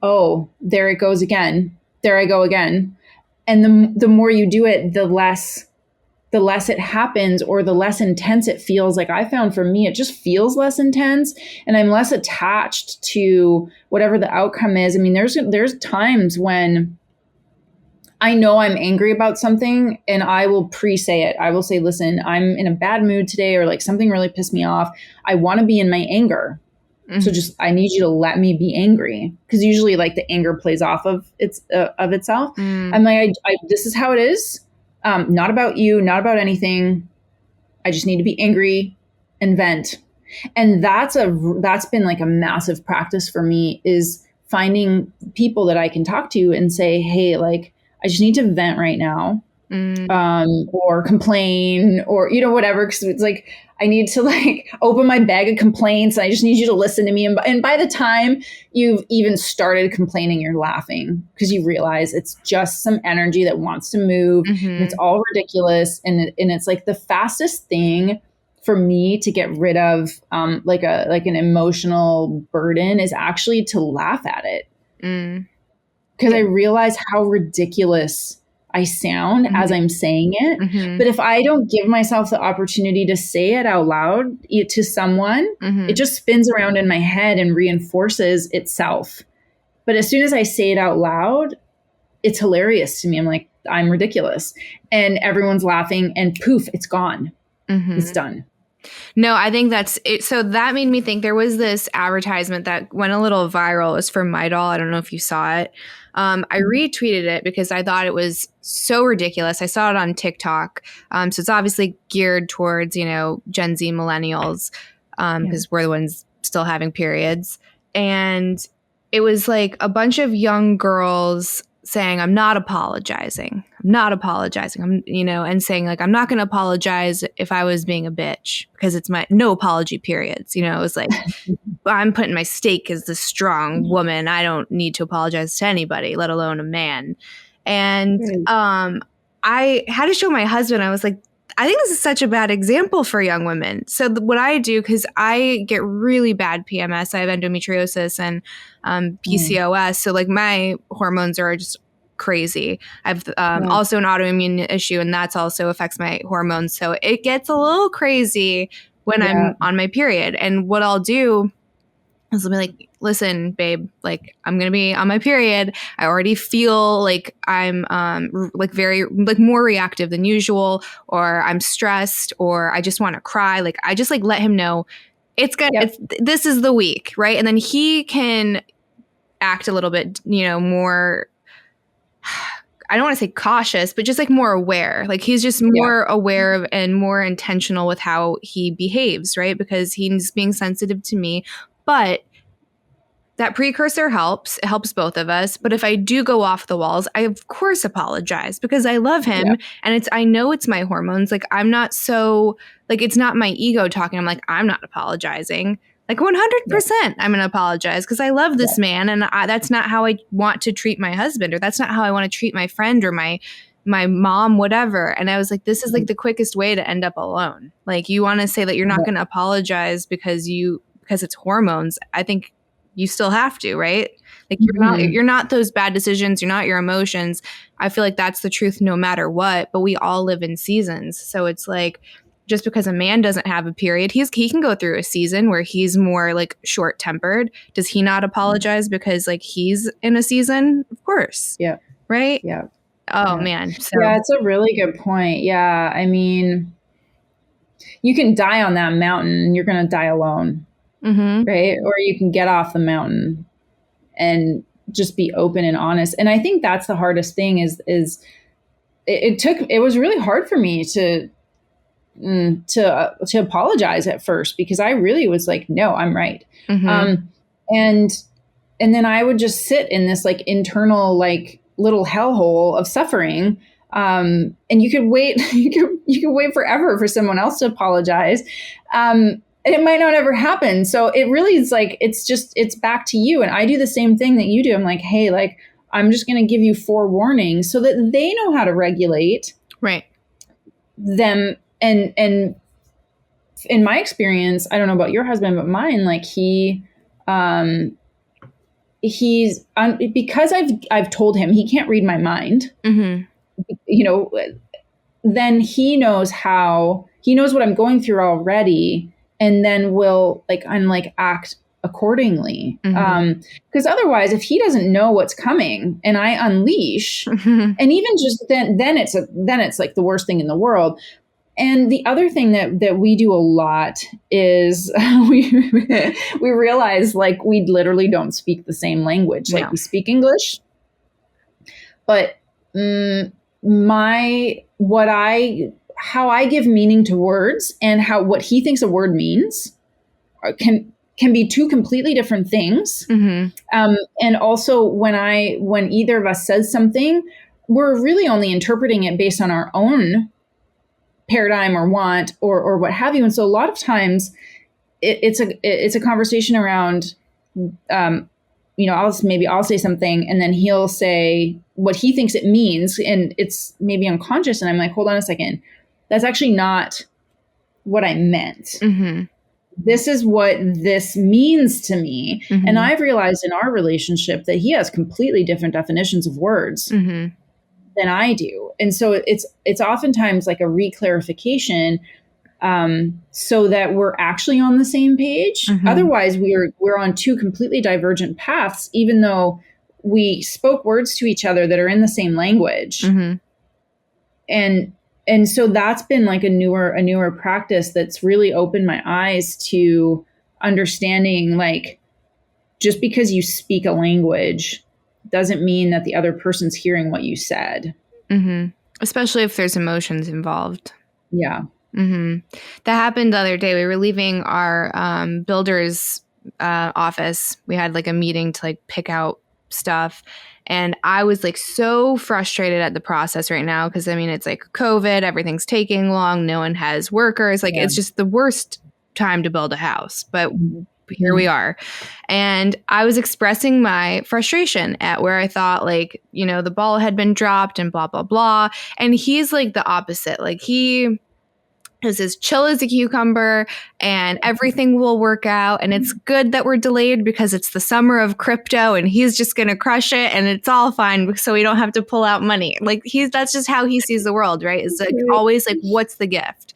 oh, there it goes again. There I go again. And the more you do it, the less it happens or the less intense it feels. Like I found for me, it just feels less intense and I'm less attached to whatever the outcome is. I mean, there's times when I know I'm angry about something and I will pre-say it. I will say, listen, I'm in a bad mood today or like something really pissed me off. I want to be in my anger. So just, I need you to let me be angry. Cause usually like the anger plays off of itself. I'm like, this is how it is. Not about you, not about anything. I just need to be angry and vent. And that's been like a massive practice for me is finding people that I can talk to and say, hey, like, I just need to vent right now. or complain or, whatever. Cause it's like, I need to like open my bag of complaints. And I just need you to listen to me. And by the time you've even started complaining, you're laughing because you realize it's just some energy that wants to move and it's all ridiculous. And it's like the fastest thing for me to get rid of, like an emotional burden is actually to laugh at it. Because I realize how ridiculous I sound as I'm saying it. But if I don't give myself the opportunity to say it out loud to someone, it just spins around in my head and reinforces itself. But as soon as I say it out loud, it's hilarious to me. I'm like, I'm ridiculous. And everyone's laughing and poof, it's gone. It's done. No, I think that's it. So that made me think there was this advertisement that went a little viral. It was for Midol. I don't know if you saw it. I retweeted it because I thought it was so ridiculous. I saw it on TikTok. So it's obviously geared towards, Gen Z millennials, because we're the ones still having periods. And it was like a bunch of young girls saying, I'm not apologizing. And saying like, I'm not going to apologize if I was being a bitch because it's my no apology periods. It was like, I'm putting my stake as the strong woman. I don't need to apologize to anybody, let alone a man. And I had to show my husband, I was like, I think this is such a bad example for young women. So what I do, because I get really bad PMS, I have endometriosis and PCOS. So like my hormones are just crazy. I've also an autoimmune issue, and that's also affects my hormones. So it gets a little crazy when I'm on my period. And what I'll do is I'll be like, listen, babe, like I'm going to be on my period. I already feel like I'm like very like more reactive than usual, or I'm stressed, or I just want to cry. Like I just like let him know it's good. This is the week. Right. And then he can act a little bit, more, I don't want to say cautious, but just like more aware. Like he's just more aware of and more intentional with how he behaves. Right. Because he's being sensitive to me. But that precursor helps. It helps both of us. But if I do go off the walls, I of course apologize because I love him. And I know it's my hormones. Like I'm not so like, it's not my ego talking. I'm like, I'm not apologizing. Like 100% I'm going to apologize because I love this man. And that's not how I want to treat my husband, or that's not how I want to treat my friend or my mom, whatever. And I was like, this is like the quickest way to end up alone. Like you want to say that you're not going to apologize because it's hormones. I think you still have to, right? Like you're not those bad decisions. You're not your emotions. I feel like that's the truth no matter what, but we all live in seasons. So it's like, just because a man doesn't have a period, he can go through a season where he's more like short tempered. Does he not apologize because like he's in a season? Of course. Yeah. Right. Yeah. Oh man. So. Yeah. It's a really good point. Yeah. I mean, you can die on that mountain and you're going to die alone. Right. Or you can get off the mountain and just be open and honest. And I think that's the hardest thing is it was really hard for me to apologize at first because I really was like, no, I'm right. And then I would just sit in this like internal, like little hellhole of suffering. And you could wait, you could wait forever for someone else to apologize. And it might not ever happen. So it really is like, it's back to you. And I do the same thing that you do. I'm like, hey, like, I'm just going to give you forewarnings so that they know how to regulate them. And in my experience, I don't know about your husband, but mine, like he's because I've told him he can't read my mind, then he knows what I'm going through already. And then will act accordingly. Because otherwise, if he doesn't know what's coming and I unleash, and even just then it's like the worst thing in the world. And the other thing that we do a lot is we realize like we literally don't speak the same language. Like we speak English, but how I give meaning to words and what he thinks a word means can be two completely different things. And also when either of us says something, we're really only interpreting it based on our own paradigm or want or what have you. And so a lot of times it's a conversation around, I'll say something and then he'll say what he thinks it means, and it's maybe unconscious. And I'm like, hold on a second. That's actually not what I meant. Mm-hmm. This is what this means to me. Mm-hmm. And I've realized in our relationship that he has completely different definitions of words mm-hmm. than I do. And so it's oftentimes like a reclarification, so that we're actually on the same page. Mm-hmm. Otherwise, we're on two completely divergent paths, even though we spoke words to each other that are in the same language. Mm-hmm. And so that's been like a newer practice that's really opened my eyes to understanding, like, just because you speak a language doesn't mean that the other person's hearing what you said. Mm-hmm. Especially if there's emotions involved. Yeah. Mm-hmm. That happened the other day. We were leaving our builder's office. We had like a meeting to like pick out stuff. And I was like so frustrated at the process right now because, I mean, it's like COVID, everything's taking long. No one has workers. Like, It's just the worst time to build a house. But here we are. And I was expressing my frustration at where I thought, like, the ball had been dropped and blah, blah, blah. And he's like the opposite. Like, he is as chill as a cucumber and everything will work out. And it's good that we're delayed because it's the summer of crypto and he's just going to crush it and it's all fine so we don't have to pull out money. Like, that's just how he sees the world, right? It's like always like, what's the gift?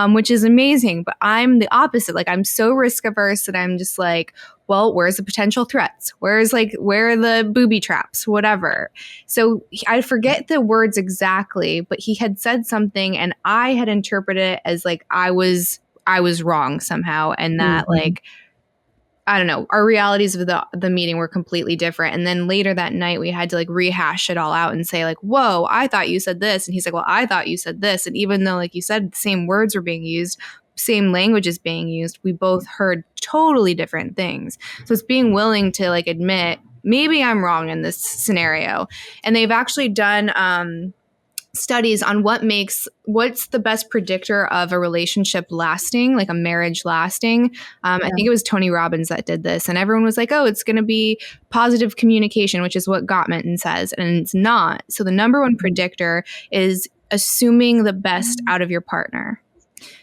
Which is amazing. But I'm the opposite. Like, I'm so risk averse that I'm just like, well, where's the potential threats? Where are the booby traps, whatever. So I forget the words exactly, but he had said something and I had interpreted it as like I was wrong somehow. And that like, I don't know, our realities of the meeting were completely different. And then later that night we had to like rehash it all out and say like, whoa, I thought you said this. And he's like, well, I thought you said this. And even though, like you said, the same words were being used, same language is being used, we both heard totally different things. So it's being willing to like admit, maybe I'm wrong in this scenario. And they've actually done studies on what's the best predictor of a relationship lasting, like a marriage lasting. I think it was Tony Robbins that did this, and everyone was like, oh, it's going to be positive communication, which is what Gottman says, and it's not. So the number one predictor is assuming the best out of your partner.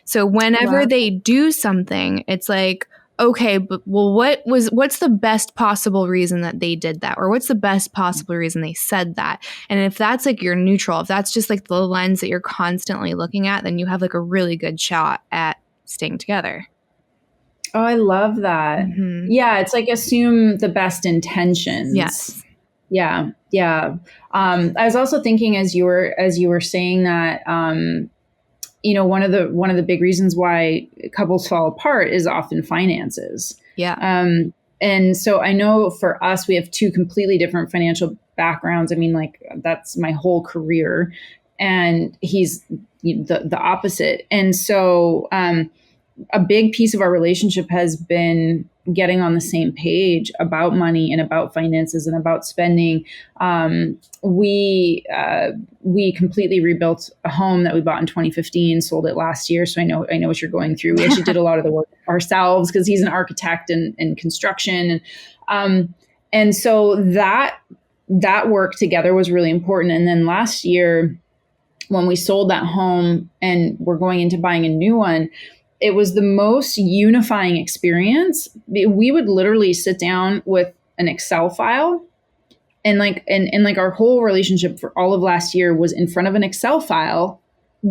So whenever they do something, it's like, okay, but well, what's the best possible reason that they did that? Or what's the best possible reason they said that? And if that's like your neutral, if that's just like the lens that you're constantly looking at, then you have like a really good shot at staying together. Oh, I love that. Mm-hmm. Yeah. It's like assume the best intentions. Yes. Yeah. Yeah. I was also thinking as you were saying that, one of the big reasons why couples fall apart is often finances. Yeah. And so I know for us, we have two completely different financial backgrounds. I mean, like that's my whole career, and he's the opposite. And so a big piece of our relationship has been getting on the same page about money and about finances and about spending. We completely rebuilt a home that we bought in 2015, sold it last year. So I know what you're going through. We actually did a lot of the work ourselves because he's an architect and construction. And so that work together was really important. And then last year when we sold that home and we're going into buying a new one, it was the most unifying experience. We would literally sit down with an Excel file and our whole relationship for all of last year was in front of an Excel file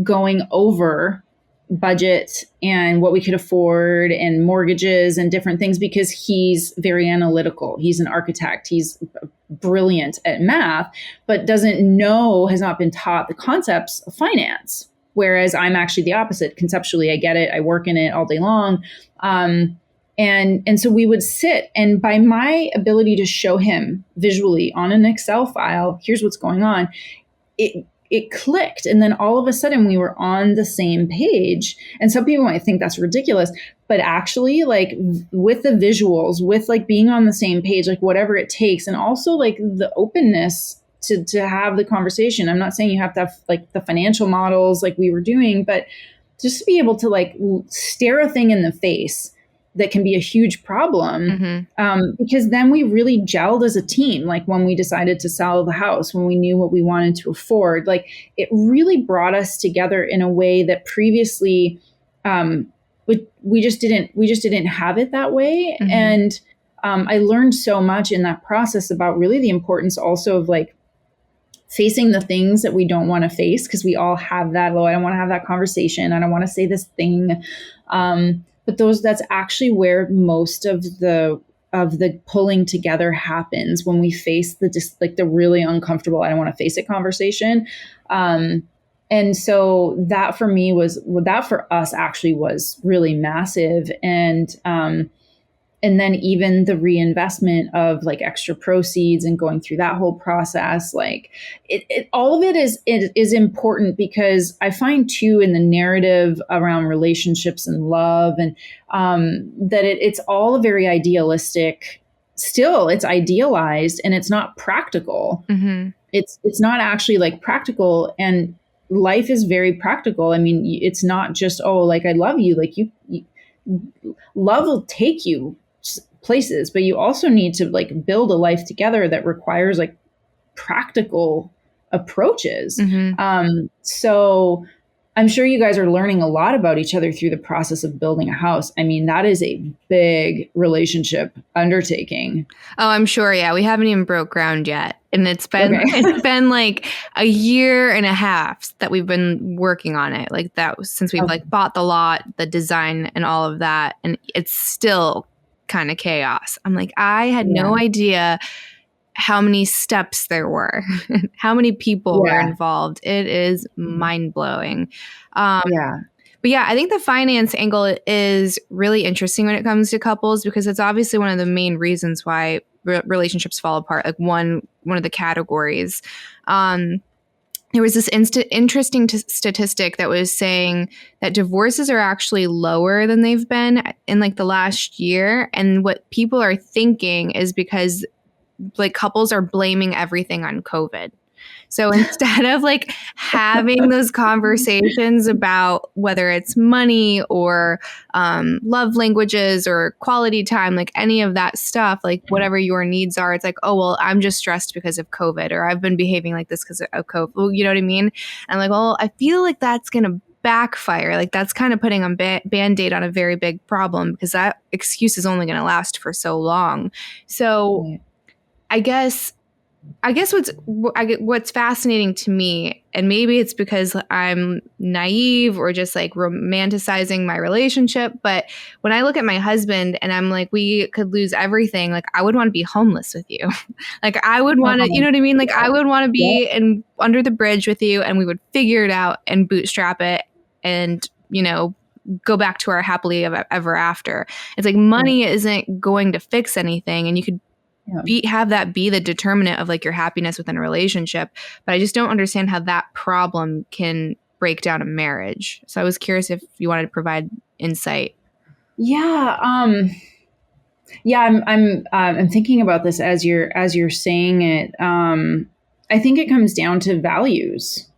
going over budget and what we could afford and mortgages and different things because he's very analytical. He's an architect. He's brilliant at math, but has not been taught the concepts of finance. Whereas I'm actually the opposite. Conceptually, I get it. I work in it all day long. And so we would sit, and by my ability to show him visually on an Excel file, here's what's going on, it clicked. And then all of a sudden we were on the same page. And some people might think that's ridiculous, but actually like with the visuals, with like being on the same page, like whatever it takes, and also like the openness to have the conversation. I'm not saying you have to have like the financial models like we were doing, but just to be able to like stare a thing in the face that can be a huge problem. Because then we really gelled as a team. Like when we decided to sell the house, when we knew what we wanted to afford, like it really brought us together in a way that previously we just didn't have it that way. And I learned so much in that process about really the importance also of like facing the things that we don't want to face, because we all have that. Oh, I don't want to have that conversation. I don't want to say this thing. But that's actually where most of the pulling together happens, when we face the really uncomfortable, I don't want to face it conversation. And so that for us actually was really massive. And then even the reinvestment of like extra proceeds and going through that whole process, like all of it is important, because I find too in the narrative around relationships and love and that it's all very idealistic. Still, it's idealized and it's not practical. It's not actually like practical, and life is very practical. I mean, it's not just, oh, like I love you, like you love will take you places, but you also need to like build a life together that requires like practical approaches. So I'm sure you guys are learning a lot about each other through the process of building a house. I mean, that is a big relationship undertaking. Oh, I'm sure. Yeah. We haven't even broke ground yet. And it's been like a year and a half that we've been working on it. Like that since we've like bought the lot, the design and all of that. And it's still kind of chaos. I'm like, I had no idea how many steps there were, how many people were involved. It is mind blowing. But yeah, I think the finance angle is really interesting when it comes to couples, because it's obviously one of the main reasons why relationships fall apart. Like one of the categories. There was this interesting statistic that was saying that divorces are actually lower than they've been in like the last year. And what people are thinking is because like couples are blaming everything on COVID. So instead of like having those conversations about whether it's money or love languages or quality time, like any of that stuff, like whatever your needs are, it's like, oh, well, I'm just stressed because of COVID, or I've been behaving like this because of COVID. Well, you know what I mean? And I'm like, well, I feel like that's going to backfire. Like that's kind of putting a Band-Aid on a very big problem, because that excuse is only going to last for so long. So I guess what's fascinating to me, and maybe it's because I'm naive or just like romanticizing my relationship, but when I look at my husband and I'm like, we could lose everything, like I would want to be homeless with you. Like I would want to, you know what I mean? Like I would want to be under the bridge with you, and we would figure it out and bootstrap it and, you know, go back to our happily ever after. It's like money isn't going to fix anything, and you could have that be the determinant of like your happiness within a relationship. But I just don't understand how that problem can break down a marriage. So I was curious if you wanted to provide insight. I'm thinking about this as you're saying it. I think it comes down to values,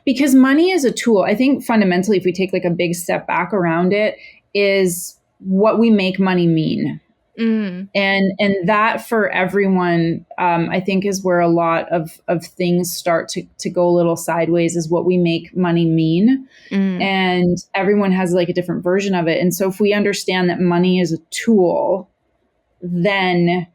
because money is a tool. I think fundamentally, if we take like a big step back around it, is what we make money mean. And that for everyone, I think is where a lot of things start to go a little sideways, is what we make money mean. And everyone has like a different version of it. And so if we understand that money is a tool, then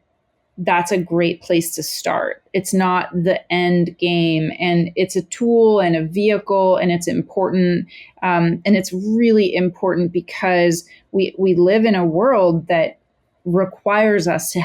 that's a great place to start. It's not the end game, and it's a tool and a vehicle, and it's important. And it's really important because we live in a world that requires us to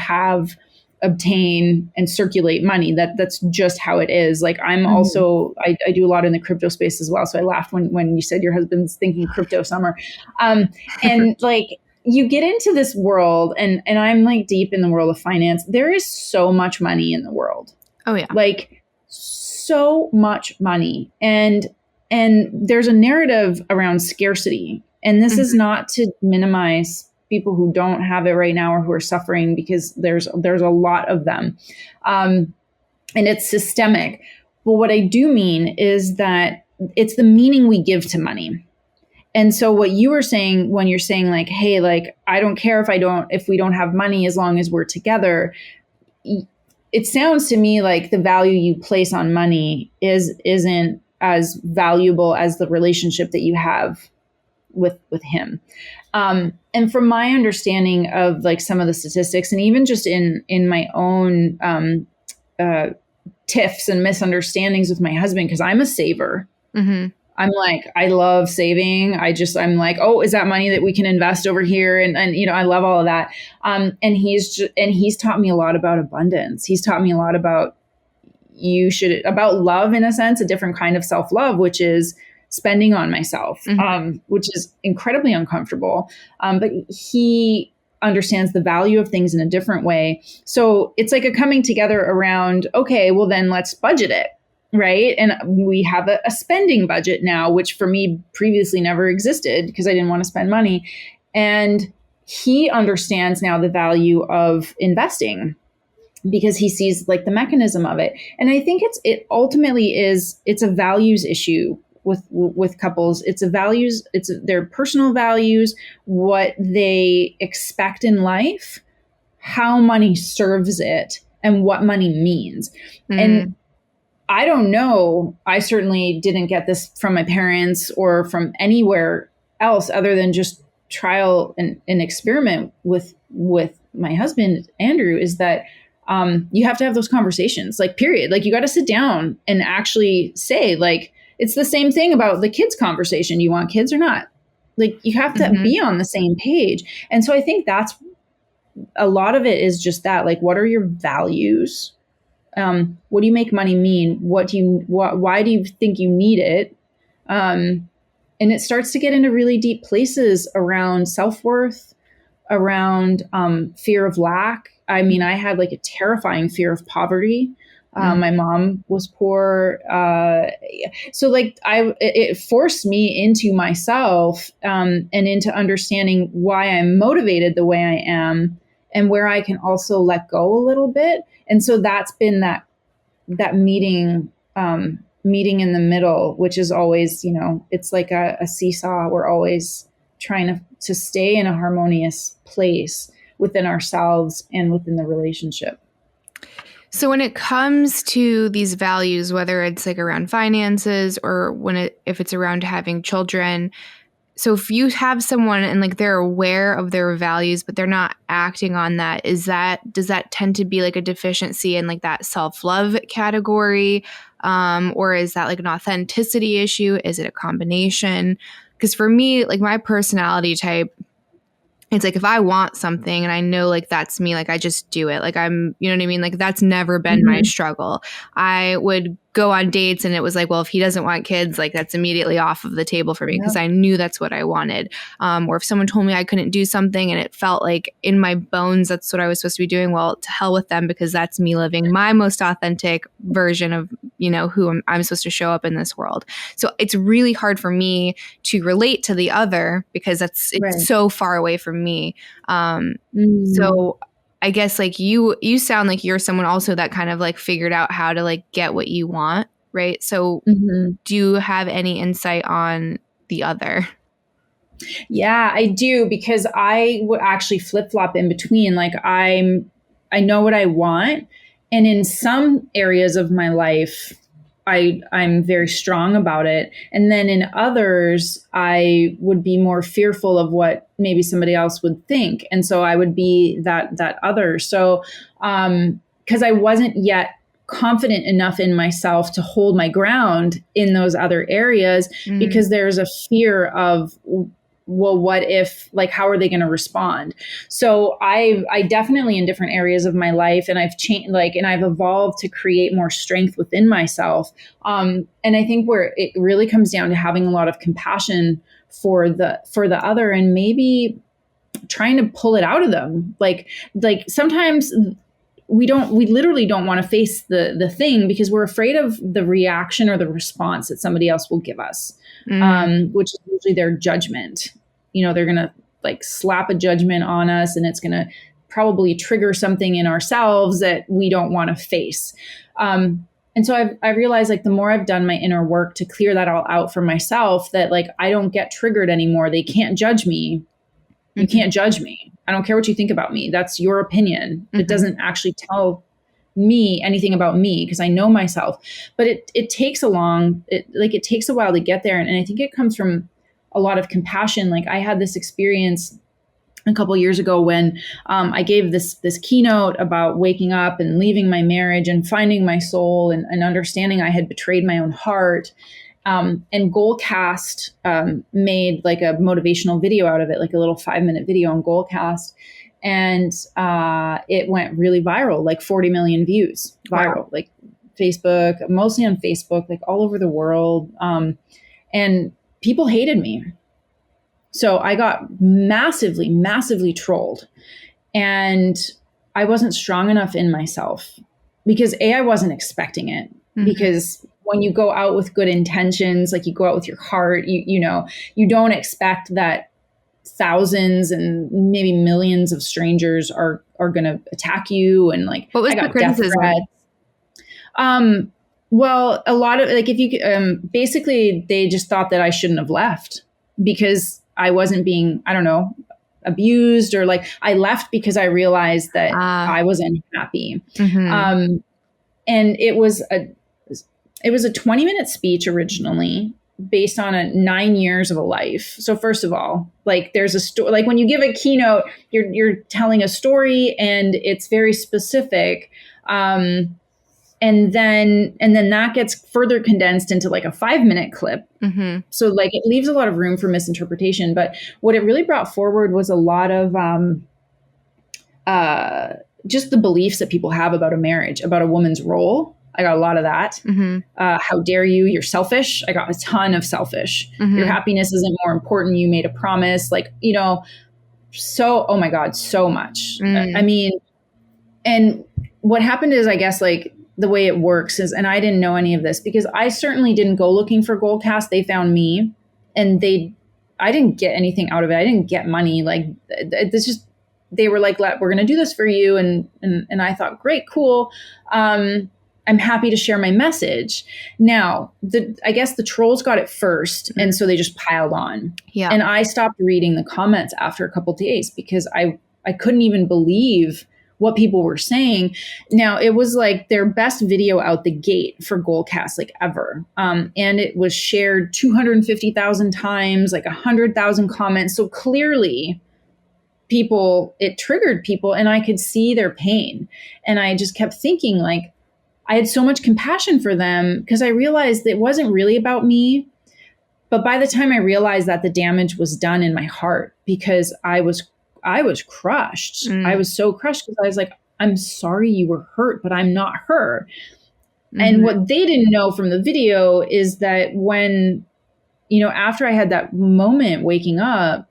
obtain and circulate money. That's just how it is. Like I'm also, I do a lot in the crypto space as well. So I laughed when you said your husband's thinking crypto summer. And like you get into this world, and I'm like deep in the world of finance. There is so much money in the world. Oh yeah. Like so much money. And there's a narrative around scarcity. And this is not to minimize people who don't have it right now or who are suffering, because there's a lot of them. and it's systemic. But what I do mean is that it's the meaning we give to money. And so what you were saying when you're saying like, hey, like, I don't care if we don't have money as long as we're together. It sounds to me like the value you place on money isn't as valuable as the relationship that you have with him. And from my understanding of like some of the statistics, and even just in my own tiffs and misunderstandings with my husband, because I'm a saver. Mm-hmm. I'm like, I love saving. I'm like, oh, is that money that we can invest over here? And I love all of that. And he's taught me a lot about abundance. He's taught me a lot about love, in a sense, a different kind of self-love, which is spending on myself, which is incredibly uncomfortable. But he understands the value of things in a different way. So it's like a coming together around, okay, well then let's budget it. Right. And we have a spending budget now, which for me previously never existed because I didn't want to spend money. And he understands now the value of investing because he sees like the mechanism of it. And I think it's a values issue with couples. It's their personal values, what they expect in life, how money serves it, and what money means. And I don't know. I certainly didn't get this from my parents or from anywhere else other than just trial and experiment with my husband, Andrew, is that you have to have those conversations, like, period. Like, you got to sit down and actually say, like, it's the same thing about the kids conversation. You want kids or not? Like, you have to be on the same page. And so I think that's a lot of it is just that, like, what are your values? What do you make money mean? Why do you think you need it? And it starts to get into really deep places around self-worth, around fear of lack. I mean, I had like a terrifying fear of poverty. My mom was poor. So like it forced me into myself and into understanding why I'm motivated the way I am and where I can also let go a little bit. And so that's been that meeting in the middle, which is always, it's like a seesaw. We're always trying to stay in a harmonious place within ourselves and within the relationship. So when it comes to these values, whether it's like around finances or if it's around having children, so if you have someone and like they're aware of their values, but they're not acting on that, does that tend to be like a deficiency in like that self-love category? Or is that like an authenticity issue? Is it a combination? Because for me, like my personality type, it's like if I want something and I know like that's me, like I just do it. Like I'm, you know what I mean? Like that's never been my struggle. I would go on dates and it was like, well, if he doesn't want kids, like that's immediately off of the table for me because I knew that's what I wanted. Or if someone told me I couldn't do something and it felt like in my bones, that's what I was supposed to be doing. Well, to hell with them because that's me living my most authentic version of, who I'm supposed to show up in this world. So it's really hard for me to relate to the other because it's so far away from me. So I guess like you sound like you're someone also that kind of like figured out how to like get what you want, right? So do you have any insight on the other? Yeah, I do, because I would actually flip-flop in between. Like I know what I want, and in some areas of my life I'm very strong about it. And then in others, I would be more fearful of what maybe somebody else would think. And so I would be that other. So, because I wasn't yet confident enough in myself to hold my ground in those other areas, because there's a fear of, well, what if, like, how are they going to respond? So I definitely in different areas of my life, and I've changed, like, and I've evolved to create more strength within myself. And I think where it really comes down to having a lot of compassion for the other, and maybe trying to pull it out of them. Like sometimes we literally don't want to face the thing because we're afraid of the reaction or the response that somebody else will give us. Which is usually their judgment. They're going to like slap a judgment on us, and it's going to probably trigger something in ourselves that we don't want to face. And so I realized like the more I've done my inner work to clear that all out for myself, that like I don't get triggered anymore. They can't judge me. You can't judge me. I don't care what you think about me. That's your opinion. It doesn't actually tell me anything about me because I know myself. But it takes it takes a while to get there. And I think it comes from a lot of compassion. Like I had this experience a couple of years ago when I gave this keynote about waking up and leaving my marriage and finding my soul and understanding I had betrayed my own heart. And Goalcast made like a motivational video out of it, like a little 5-minute video on Goalcast. And it went really viral, like 40 million views viral, wow. Like Facebook, mostly on Facebook, like all over the world. And people hated me. So I got massively, massively trolled. And I wasn't strong enough in myself because I wasn't expecting it. Because when you go out with good intentions, like you go out with your heart, you know, you don't expect that thousands and maybe millions of strangers are going to attack you. And like, what was I got the criticism? Death threats. Well, a lot of like, if you basically they just thought that I shouldn't have left because I wasn't being, I don't know, abused, or like I left because I realized that I was unhappy. And it was a 20-minute speech originally based on 9 years of a life. So first of all, like there's a story, like when you give a keynote, you're telling a story and it's very specific. And then that gets further condensed into like a 5-minute clip. So like it leaves a lot of room for misinterpretation. But what it really brought forward was a lot of just the beliefs that people have about a marriage, about a woman's role. I got a lot of that. How dare you? You're selfish. I got a ton of selfish. Your happiness isn't more important. You made a promise. Like, you know, so, oh my God, so much. I mean, and what happened is, I guess, like, the way it works is, and I didn't know any of this because I certainly didn't go looking for Goalcast. They found me, and I didn't get anything out of it. I didn't get money. Like it's just, they were like, we're going to do this for you. And I thought, great, cool. I'm happy to share my message. Now, I guess the trolls got it first. And so they just piled on. Yeah. And I stopped reading the comments after a couple of days because I couldn't even believe what people were saying. Now, it was like their best video out the gate for Goalcast, like ever. And it was shared 250,000 times, like 100,000 comments. So clearly it triggered people, and I could see their pain. And I just kept thinking, like, I had so much compassion for them because I realized that it wasn't really about me. But by the time I realized that, the damage was done in my heart because I was crushed. I was so crushed because I was like, I'm sorry you were hurt, but I'm not her. And what they didn't know from the video is that when, you know, after I had that moment waking up,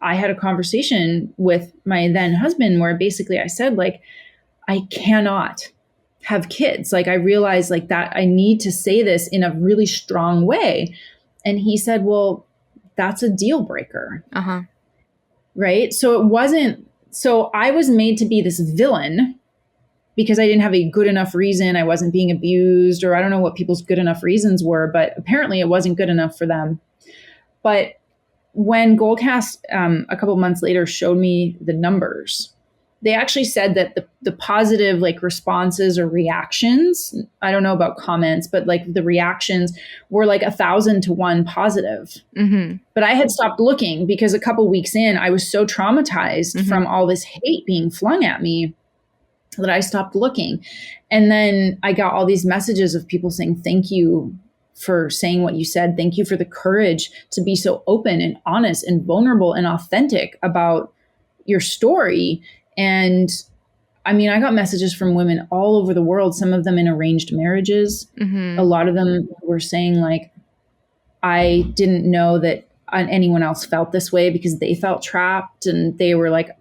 I had a conversation with my then husband where basically I said, like, I cannot have kids. Like, I realized like that I need to say this in a really strong way. And he said, well, that's a deal breaker. Right. So I was made to be this villain because I didn't have a good enough reason. I wasn't being abused, or I don't know what people's good enough reasons were, but apparently it wasn't good enough for them. But when Goalcast a couple months later showed me the numbers, they actually said that the positive like responses or reactions, I don't know about comments, but like the reactions were like 1,000 to 1 positive. But I had stopped looking because a couple weeks in, I was so traumatized from all this hate being flung at me that I stopped looking. And then I got all these messages of people saying, thank you for saying what you said. Thank you for the courage to be so open and honest and vulnerable and authentic about your story. And I mean, I got messages from women all over the world, some of them in arranged marriages. A lot of them were saying, like, I didn't know that anyone else felt this way because they felt trapped. And they were like,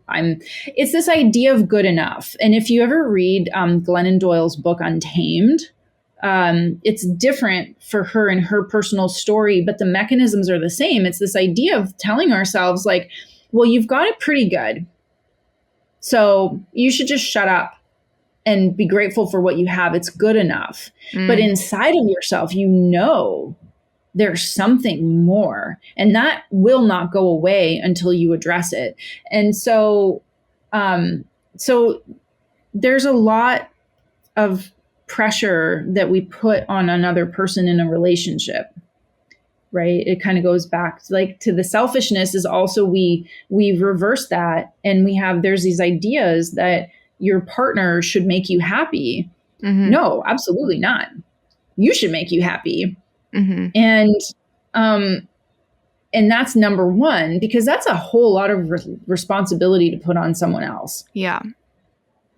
it's this idea of good enough. And if you ever read Glennon Doyle's book, Untamed, it's different for her and her personal story, but the mechanisms are the same. It's this idea of telling ourselves, like, well, you've got it pretty good. So you should just shut up and be grateful for what you have. It's good enough. But inside of yourself, there's something more, and that will not go away until you address it. And so there's a lot of pressure that we put on another person in a relationship, right? It kind of goes back to the selfishness is also we reverse that, and there's these ideas that your partner should make you happy. No, absolutely not. You should make you happy. And that's number one, because that's a whole lot of responsibility to put on someone else. Yeah.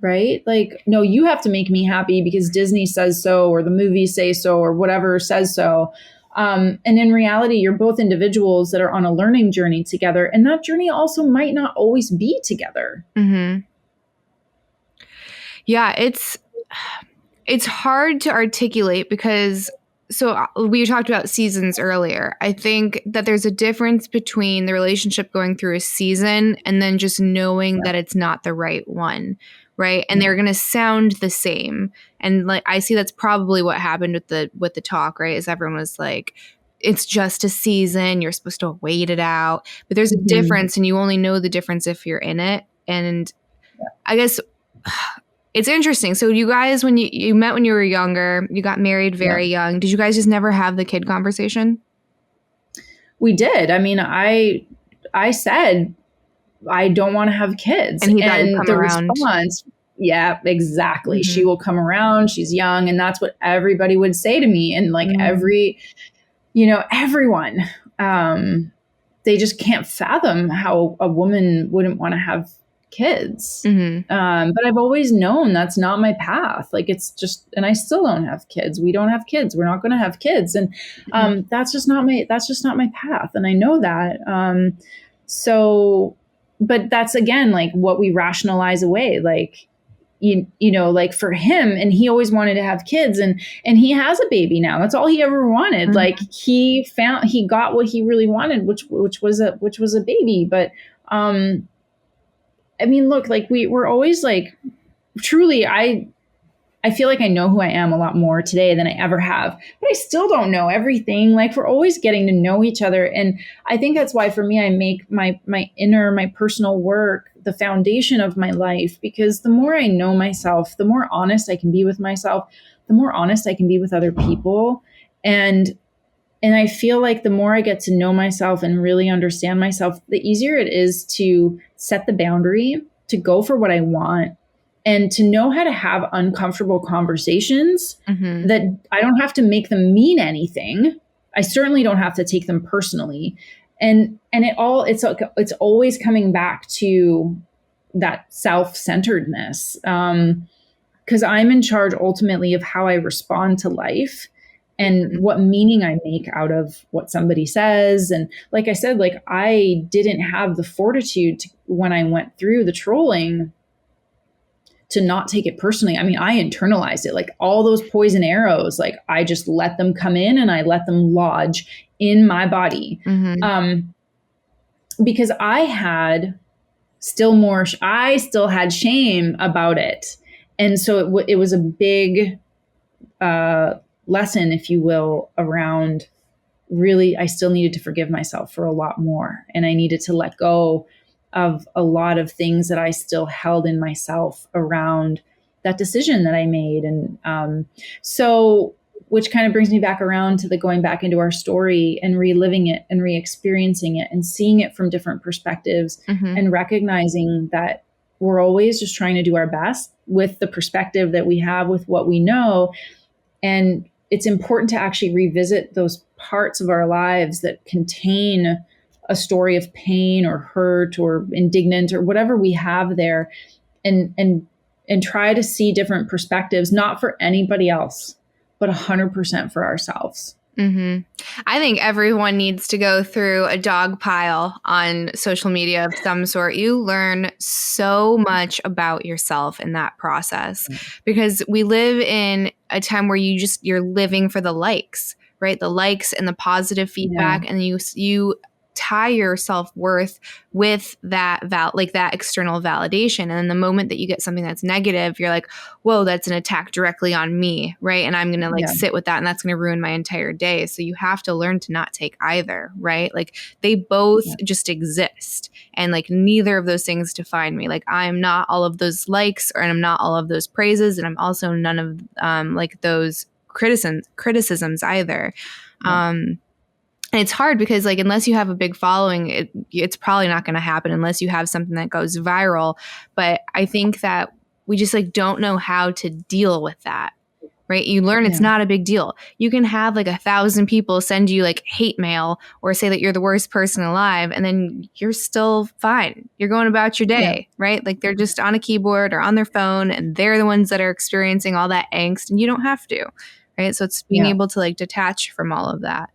Right? Like, no, you have to make me happy because Disney says so, or the movies say so, or whatever says so. And in reality, you're both individuals that are on a learning journey together. And that journey also might not always be together. Yeah, it's hard to articulate because, so we talked about seasons earlier. I think that there's a difference between the relationship going through a season and then just knowing that it's not the right one, right? And they're going to sound the same. And like, I see that's probably what happened with the talk, right? Is everyone was like, it's just a season. You're supposed to wait it out. But there's a difference, and you only know the difference if you're in it. And I guess it's interesting. So you guys, when you met when you were younger, you got married very young. Did you guys just never have the kid conversation? We did. I mean, I said, I don't want to have kids. And he thought he'd come around. Response, yeah, exactly. She will come around. She's young. And that's what everybody would say to me. And like everyone, they just can't fathom how a woman wouldn't want to have kids. But I've always known that's not my path. Like, it's just, and I still don't have kids. We don't have kids. We're not going to have kids. And that's just not my path. And I know that. But that's, again, like what we rationalize away. Like, you know, like for him, and he always wanted to have kids, and he has a baby now. That's all he ever wanted. Like he got what he really wanted, which was a baby. But, I mean, look, like we're always like, truly, I feel like I know who I am a lot more today than I ever have, but I still don't know everything. Like, we're always getting to know each other. And I think that's why for me, I make my personal work the foundation of my life, because the more I know myself, the more honest I can be with myself, the more honest I can be with other people. And I feel like the more I get to know myself and really understand myself, the easier it is to set the boundary, to go for what I want, and to know how to have uncomfortable conversations that I don't have to make them mean anything. I certainly don't have to take them personally. And it's always coming back to that self-centeredness. 'Cause I'm in charge ultimately of how I respond to life and what meaning I make out of what somebody says. And like I said, like, I didn't have the fortitude when I went through the trolling to not take it personally. I mean, I internalized it, like all those poison arrows, like I just let them come in and I let them lodge in my body. Because I still had shame about it. And so it was a big, lesson, if you will, around really, I still needed to forgive myself for a lot more. And I needed to let go of a lot of things that I still held in myself around that decision that I made. And so, which kind of brings me back around to the going back into our story and reliving it and re-experiencing it and seeing it from different perspectives and recognizing that we're always just trying to do our best with the perspective that we have, with what we know. And it's important to actually revisit those parts of our lives that contain a story of pain or hurt or indignant or whatever we have there, and try to see different perspectives, not for anybody else, but 100% for ourselves. I think everyone needs to go through a dog pile on social media of some sort. You learn so much about yourself in that process, because we live in a time where you're living for the likes, right? The likes and the positive feedback. And you tie your self-worth with that that external validation. And then the moment that you get something that's negative, you're like, whoa, that's an attack directly on me, right? And I'm going to like sit with that, and that's going to ruin my entire day. So you have to learn to not take either, right? Like they both just exist, and like neither of those things define me. Like I'm not all of those likes, or I'm not all of those praises, and I'm also none of like those criticisms either. And it's hard because like, unless you have a big following, it's probably not going to happen unless you have something that goes viral. But I think that we just like don't know how to deal with that, right? You learn it's not a big deal. You can have like 1,000 people send you like hate mail or say that you're the worst person alive, and then you're still fine. You're going about your day, right? Like they're just on a keyboard or on their phone, and they're the ones that are experiencing all that angst, and you don't have to, right? So it's being able to like detach from all of that.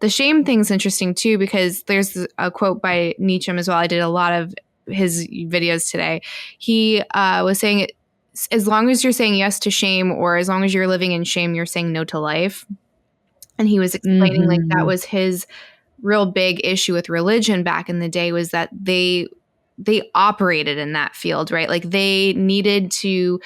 The shame thing's interesting too, because there's a quote by Nietzsche as well. I did a lot of his videos today. He was saying, as long as you're saying yes to shame, or as long as you're living in shame, you're saying no to life. And he was explaining like that was his real big issue with religion back in the day, was that they operated in that field, right? Like they needed to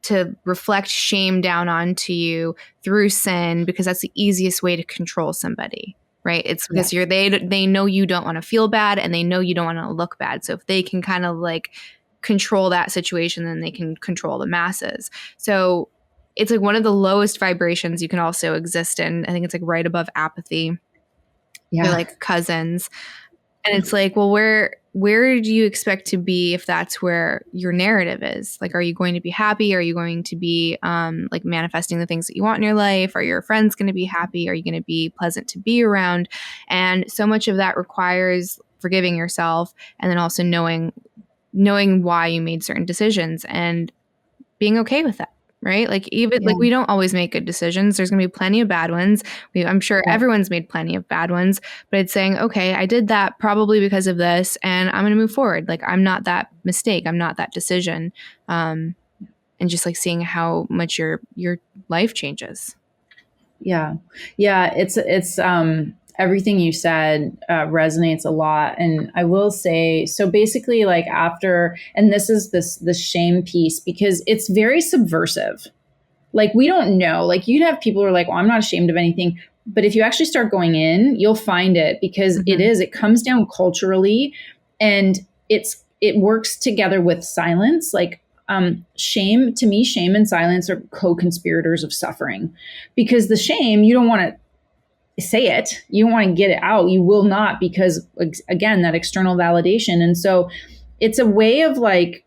to reflect shame down onto you through sin, because that's the easiest way to control somebody, right? It's because they know you don't want to feel bad, and they know you don't want to look bad. So if they can kind of like control that situation, then they can control the masses. So it's like one of the lowest vibrations you can also exist in. I think it's like right above apathy. They're like cousins. And it's like, well, where do you expect to be if that's where your narrative is? Like, are you going to be happy? Are you going to be like manifesting the things that you want in your life? Are your friends going to be happy? Are you going to be pleasant to be around? And so much of that requires forgiving yourself, and then also knowing why you made certain decisions and being okay with that. Right? Like even like we don't always make good decisions. There's going to be plenty of bad ones. I'm sure everyone's made plenty of bad ones, but it's saying, okay, I did that probably because of this, and I'm going to move forward. Like I'm not that mistake. I'm not that decision. And just like seeing how much your life changes. Yeah. It's everything you said resonates a lot. And I will say, so basically like after, and this is the shame piece, because it's very subversive. Like we don't know, like you'd have people who are like, well, I'm not ashamed of anything. But if you actually start going in, you'll find it, because it comes down culturally, and it works together with silence. Like shame and silence are co-conspirators of suffering, because the shame, you don't want to say it. You don't want to get it out. You will not, because again, that external validation. And so it's a way of like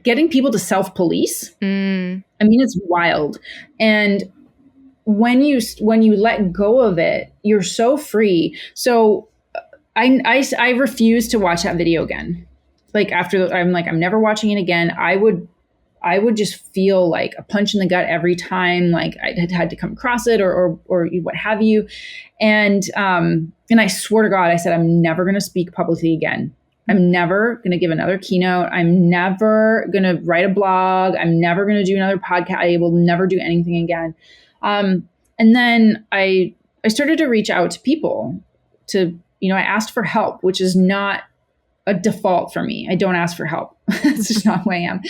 getting people to self-police. I mean, it's wild. And when you let go of it, you're so free. So I refuse to watch that video again. Like after I'm never watching it again. I would just feel like a punch in the gut every time, like I had to come across it or what have you. And I swear to God, I said, I'm never going to speak publicly again. I'm never going to give another keynote. I'm never going to write a blog. I'm never going to do another podcast. I will never do anything again. And then I started to reach out to people I asked for help, which is not a default for me. I don't ask for help. It's just not who I am.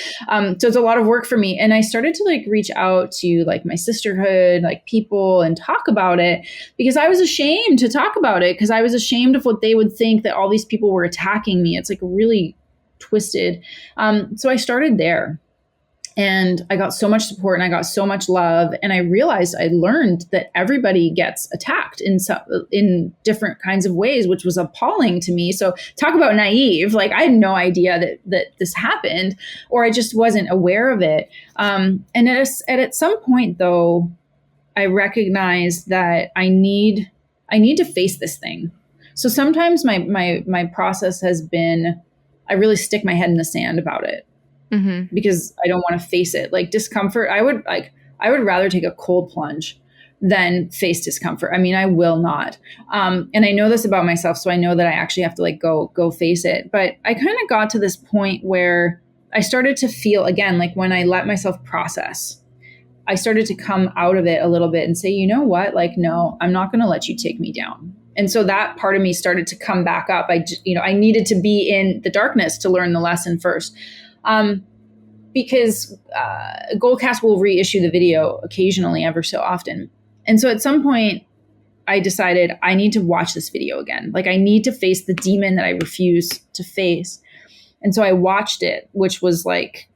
So it's a lot of work for me. And I started to like reach out to like my sisterhood, like people, and talk about it, because I was ashamed to talk about it, because I was ashamed of what they would think, that all these people were attacking me. It's like really twisted. So I started there. And I got so much support, and I got so much love. And I learned that everybody gets attacked in different kinds of ways, which was appalling to me. So talk about naive. Like I had no idea that this happened, or I just wasn't aware of it. And at some point though, I recognized that I need to face this thing. So sometimes my process has been, I really stick my head in the sand about it. Because I don't want to face it. Like discomfort, I would rather take a cold plunge than face discomfort. I mean, I will not. And I know this about myself, so I know that I actually have to like go face it. But I kind of got to this point where I started to feel, again, like when I let myself process, I started to come out of it a little bit and say, you know what? Like, no, I'm not going to let you take me down. And so that part of me started to come back up. I needed to be in the darkness to learn the lesson first. Because Goalcast will reissue the video occasionally, ever so often. And so at some point, I decided I need to watch this video again. Like, I need to face the demon that I refuse to face. And so I watched it, which was like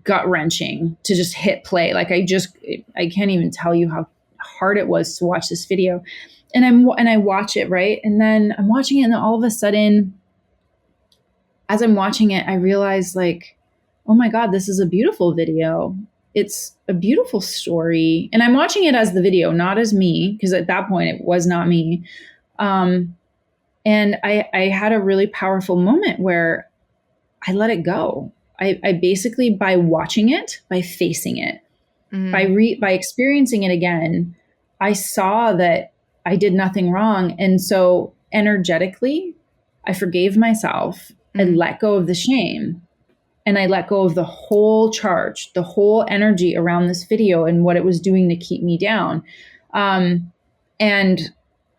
gut wrenching to just hit play. Like, I can't even tell you how hard it was to watch this video. And I watch it, right? And then I'm watching it, and then all of a sudden, as I'm watching it, I realize, like, oh my God, this is a beautiful video. It's a beautiful story. And I'm watching it as the video, not as me, because at that point it was not me. And I had a really powerful moment where I let it go. I basically, by watching it, by facing it, by experiencing it again, I saw that I did nothing wrong. And so energetically, I forgave myself. I let go of the shame. And I let go of the whole charge, the whole energy around this video and what it was doing to keep me down. And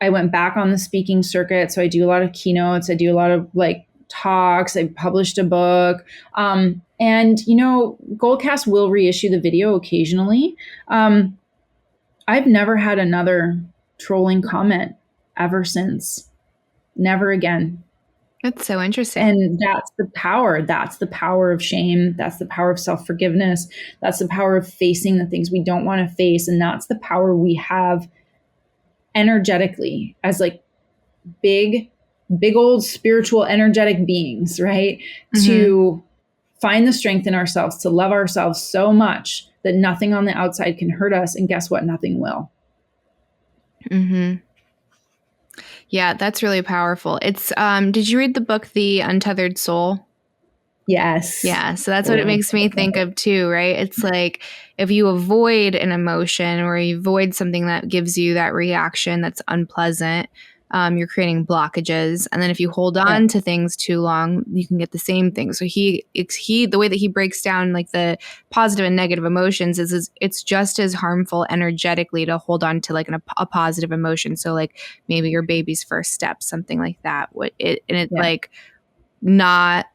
I went back on the speaking circuit. So I do a lot of keynotes. I do a lot of like talks. I published a book. And, Goalcast will reissue the video occasionally. I've never had another trolling comment ever since. Never again. That's so interesting. And that's the power. That's the power of shame. That's the power of self-forgiveness. That's the power of facing the things we don't want to face. And that's the power we have energetically as like big old spiritual energetic beings, right? To find the strength in ourselves, to love ourselves so much that nothing on the outside can hurt us. And guess what? Nothing will. Yeah, that's really powerful. It's did you read the book The Untethered Soul? Yes. Yeah, so that's what it makes me think of too, right? It's like if you avoid an emotion or you avoid something that gives you that reaction that's unpleasant, you're creating blockages. And then if you hold on to things too long, you can get the same thing. So the way that he breaks down like the positive and negative emotions is it's just as harmful energetically to hold on to like a positive emotion. So like maybe your baby's first step, something like that. Like not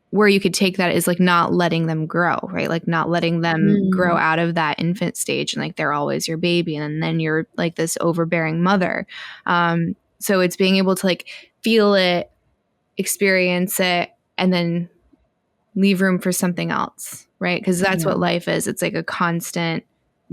where you could take that is like not letting them grow, right? Like not letting them grow out of that infant stage and like they're always your baby. And then you're like this overbearing mother. So it's being able to like feel it, experience it, and then leave room for something else, right? Because that's what life is. It's like we're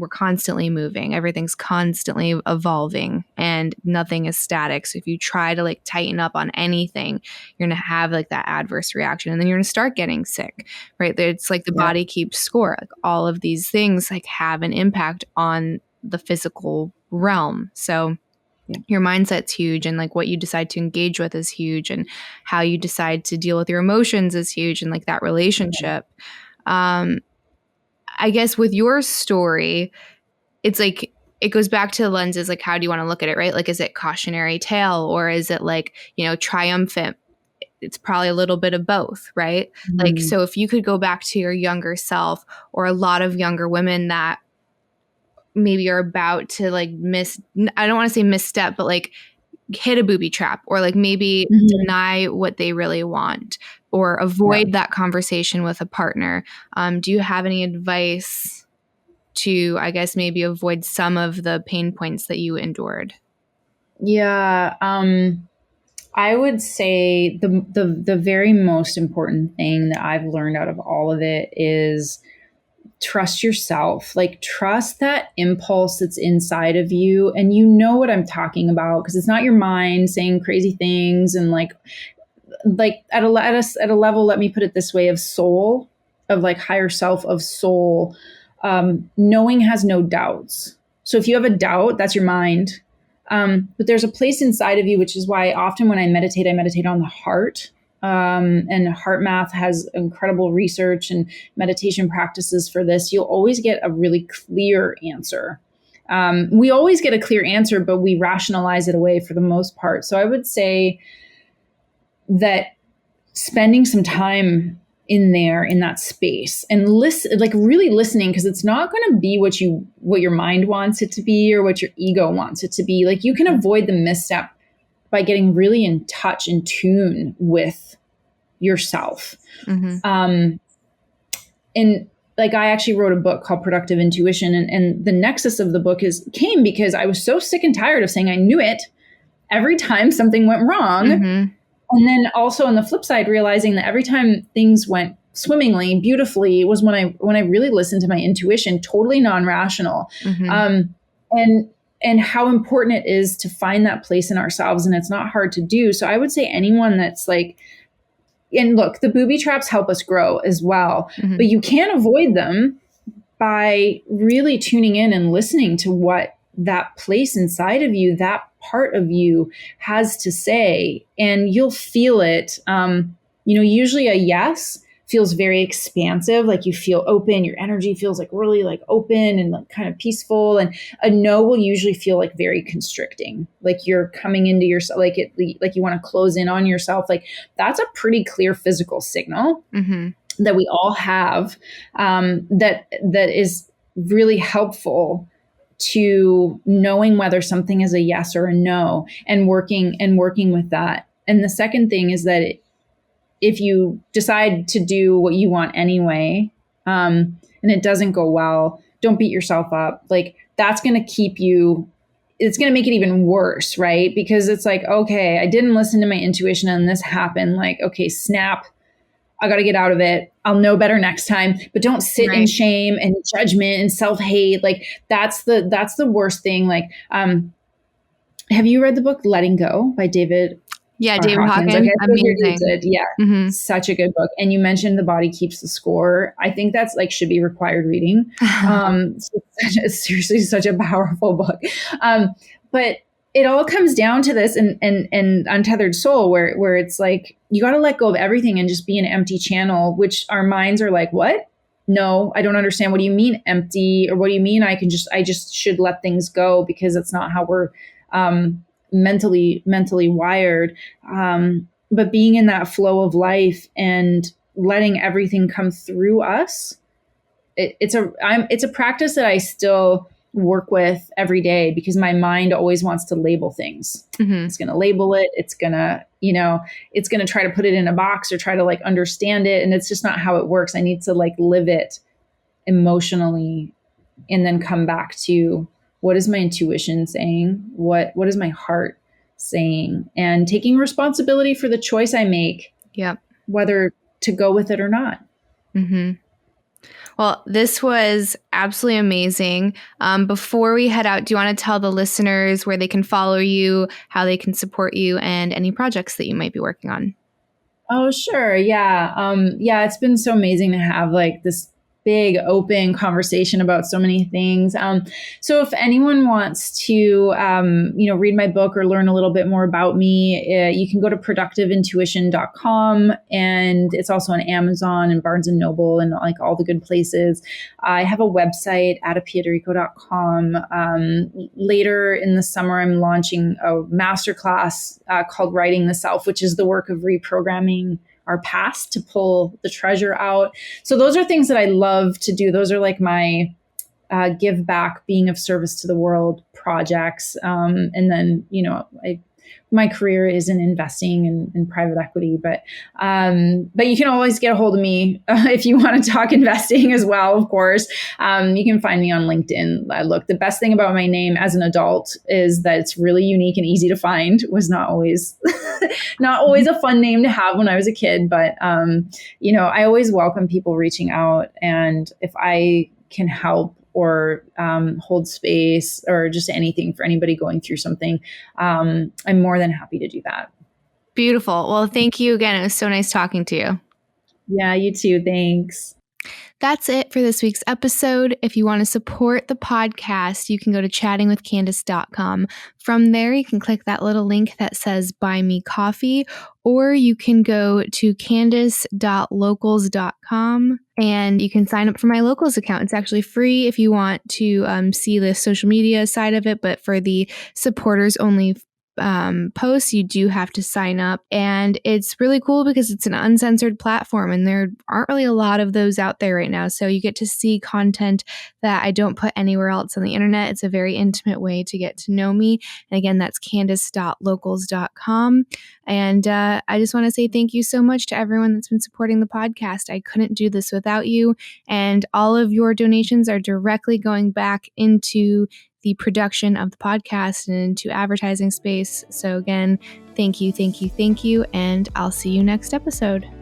constantly moving. Everything's constantly evolving and nothing is static. So if you try to like tighten up on anything, you're going to have like that adverse reaction and then you're going to start getting sick, right? It's like the body keeps score. Like all of these things like have an impact on the physical realm. So your mindset's huge and like what you decide to engage with is huge and how you decide to deal with your emotions is huge and like that relationship. I guess with your story, it's like it goes back to the lenses like how do you want to look at it, right? Like is it cautionary tale or is it like, triumphant? It's probably a little bit of both, right? Like so if you could go back to your younger self or a lot of younger women that maybe are about to like I don't want to say misstep, but like hit a booby trap or like maybe deny what they really want or avoid that conversation with a partner. Do you have any advice to, I guess, maybe avoid some of the pain points that you endured? Yeah. I would say the very most important thing that I've learned out of all of it is trust yourself, like trust that impulse that's inside of you. And you know what I'm talking about because it's not your mind saying crazy things and like at a level, let me put it this way, of soul, of like higher self, of soul, knowing has no doubts. So if you have a doubt, that's your mind. But there's a place inside of you, which is why often when I meditate on the heart. And Heart Math has incredible research and meditation practices for this. You'll always get a really clear answer. We always get a clear answer, but we rationalize it away for the most part. So I would say that spending some time in there, in that space and listen, like really listening, because it's not going to be what your mind wants it to be or what your ego wants it to be. Like you can avoid the misstep by getting really in touch, in tune with yourself. And like, I actually wrote a book called Productive Intuition, and the nexus of the book came because I was so sick and tired of saying I knew it every time something went wrong. And then also on the flip side, realizing that every time things went swimmingly, beautifully, was when I really listened to my intuition, totally non-rational. And how important it is to find that place in ourselves. And it's not hard to do. So I would say anyone that's like, and look, the booby traps help us grow as well, but you can't avoid them by really tuning in and listening to what that place inside of you, that part of you, has to say, and you'll feel it. Usually a yes feels very expansive, like you feel open, your energy feels like really like open and like kind of peaceful, and a no will usually feel like very constricting, like you're coming into yourself, like you want to close in on yourself. Like, that's a pretty clear physical signal that we all have, that is really helpful to knowing whether something is a yes or a no, and working with that. And the second thing is that if you decide to do what you want anyway, and it doesn't go well, don't beat yourself up. Like, that's going to it's going to make it even worse, right? Because it's like, okay, I didn't listen to my intuition and this happened. Like, okay, snap. I got to get out of it. I'll know better next time. But don't sit in shame and judgment and self-hate. Like, that's the worst thing. Like, have you read the book Letting Go by David? Yeah, David Hawkins. Okay, amazing. Yeah, such a good book. And you mentioned The Body Keeps the Score. I think that's like should be required reading. It's seriously such a powerful book. But it all comes down to this and Untethered Soul, where it's like you got to let go of everything and just be an empty channel, which our minds are like, what? No, I don't understand. What do you mean empty? Or what do you mean I just should let things go, because it's not how we're mentally wired. But being in that flow of life and letting everything come through us, it's a practice that I still work with every day, because my mind always wants to label things. It's going to label it. It's going to try to put it in a box or try to like understand it. And it's just not how it works. I need to like live it emotionally and then come back to, what is my intuition saying? What is my heart saying? And taking responsibility for the choice I make, whether to go with it or not. Well, this was absolutely amazing. Before we head out, do you want to tell the listeners where they can follow you, how they can support you, and any projects that you might be working on? Oh, sure. Yeah. It's been so amazing to have like this big open conversation about so many things. So if anyone wants to, read my book or learn a little bit more about me, you can go to productiveintuition.com, and it's also on Amazon and Barnes and Noble and like all the good places. I have a website, adapiaderico.com. Later in the summer, I'm launching a masterclass called Writing the Self, which is the work of reprogramming our past to pull the treasure out. So those are things that I love to do. Those are like my give back, being of service to the world projects. And then, my career is in investing in private equity, but you can always get a hold of me if you want to talk investing as well, of course. You can find me on LinkedIn. Look, the best thing about my name as an adult is that it's really unique and easy to find. Was not always a fun name to have when I was a kid, but I always welcome people reaching out, and if I can help or hold space or just anything for anybody going through something, I'm more than happy to do that. Beautiful. Well, thank you again. It was so nice talking to you. Yeah, you too. Thanks. That's it for this week's episode. If you want to support the podcast, you can go to chattingwithcandace.com. From there, you can click that little link that says Buy Me Coffee, or you can go to candace.locals.com and you can sign up for my Locals account. It's actually free if you want to see the social media side of it, but for the supporters only posts, you do have to sign up. And it's really cool because it's an uncensored platform and there aren't really a lot of those out there right now. So you get to see content that I don't put anywhere else on the internet. It's a very intimate way to get to know me. And again, that's candice.locals.com. And I just want to say thank you so much to everyone that's been supporting the podcast. I couldn't do this without you. And all of your donations are directly going back into the production of the podcast and into advertising space. So again, thank you, and I'll see you next episode.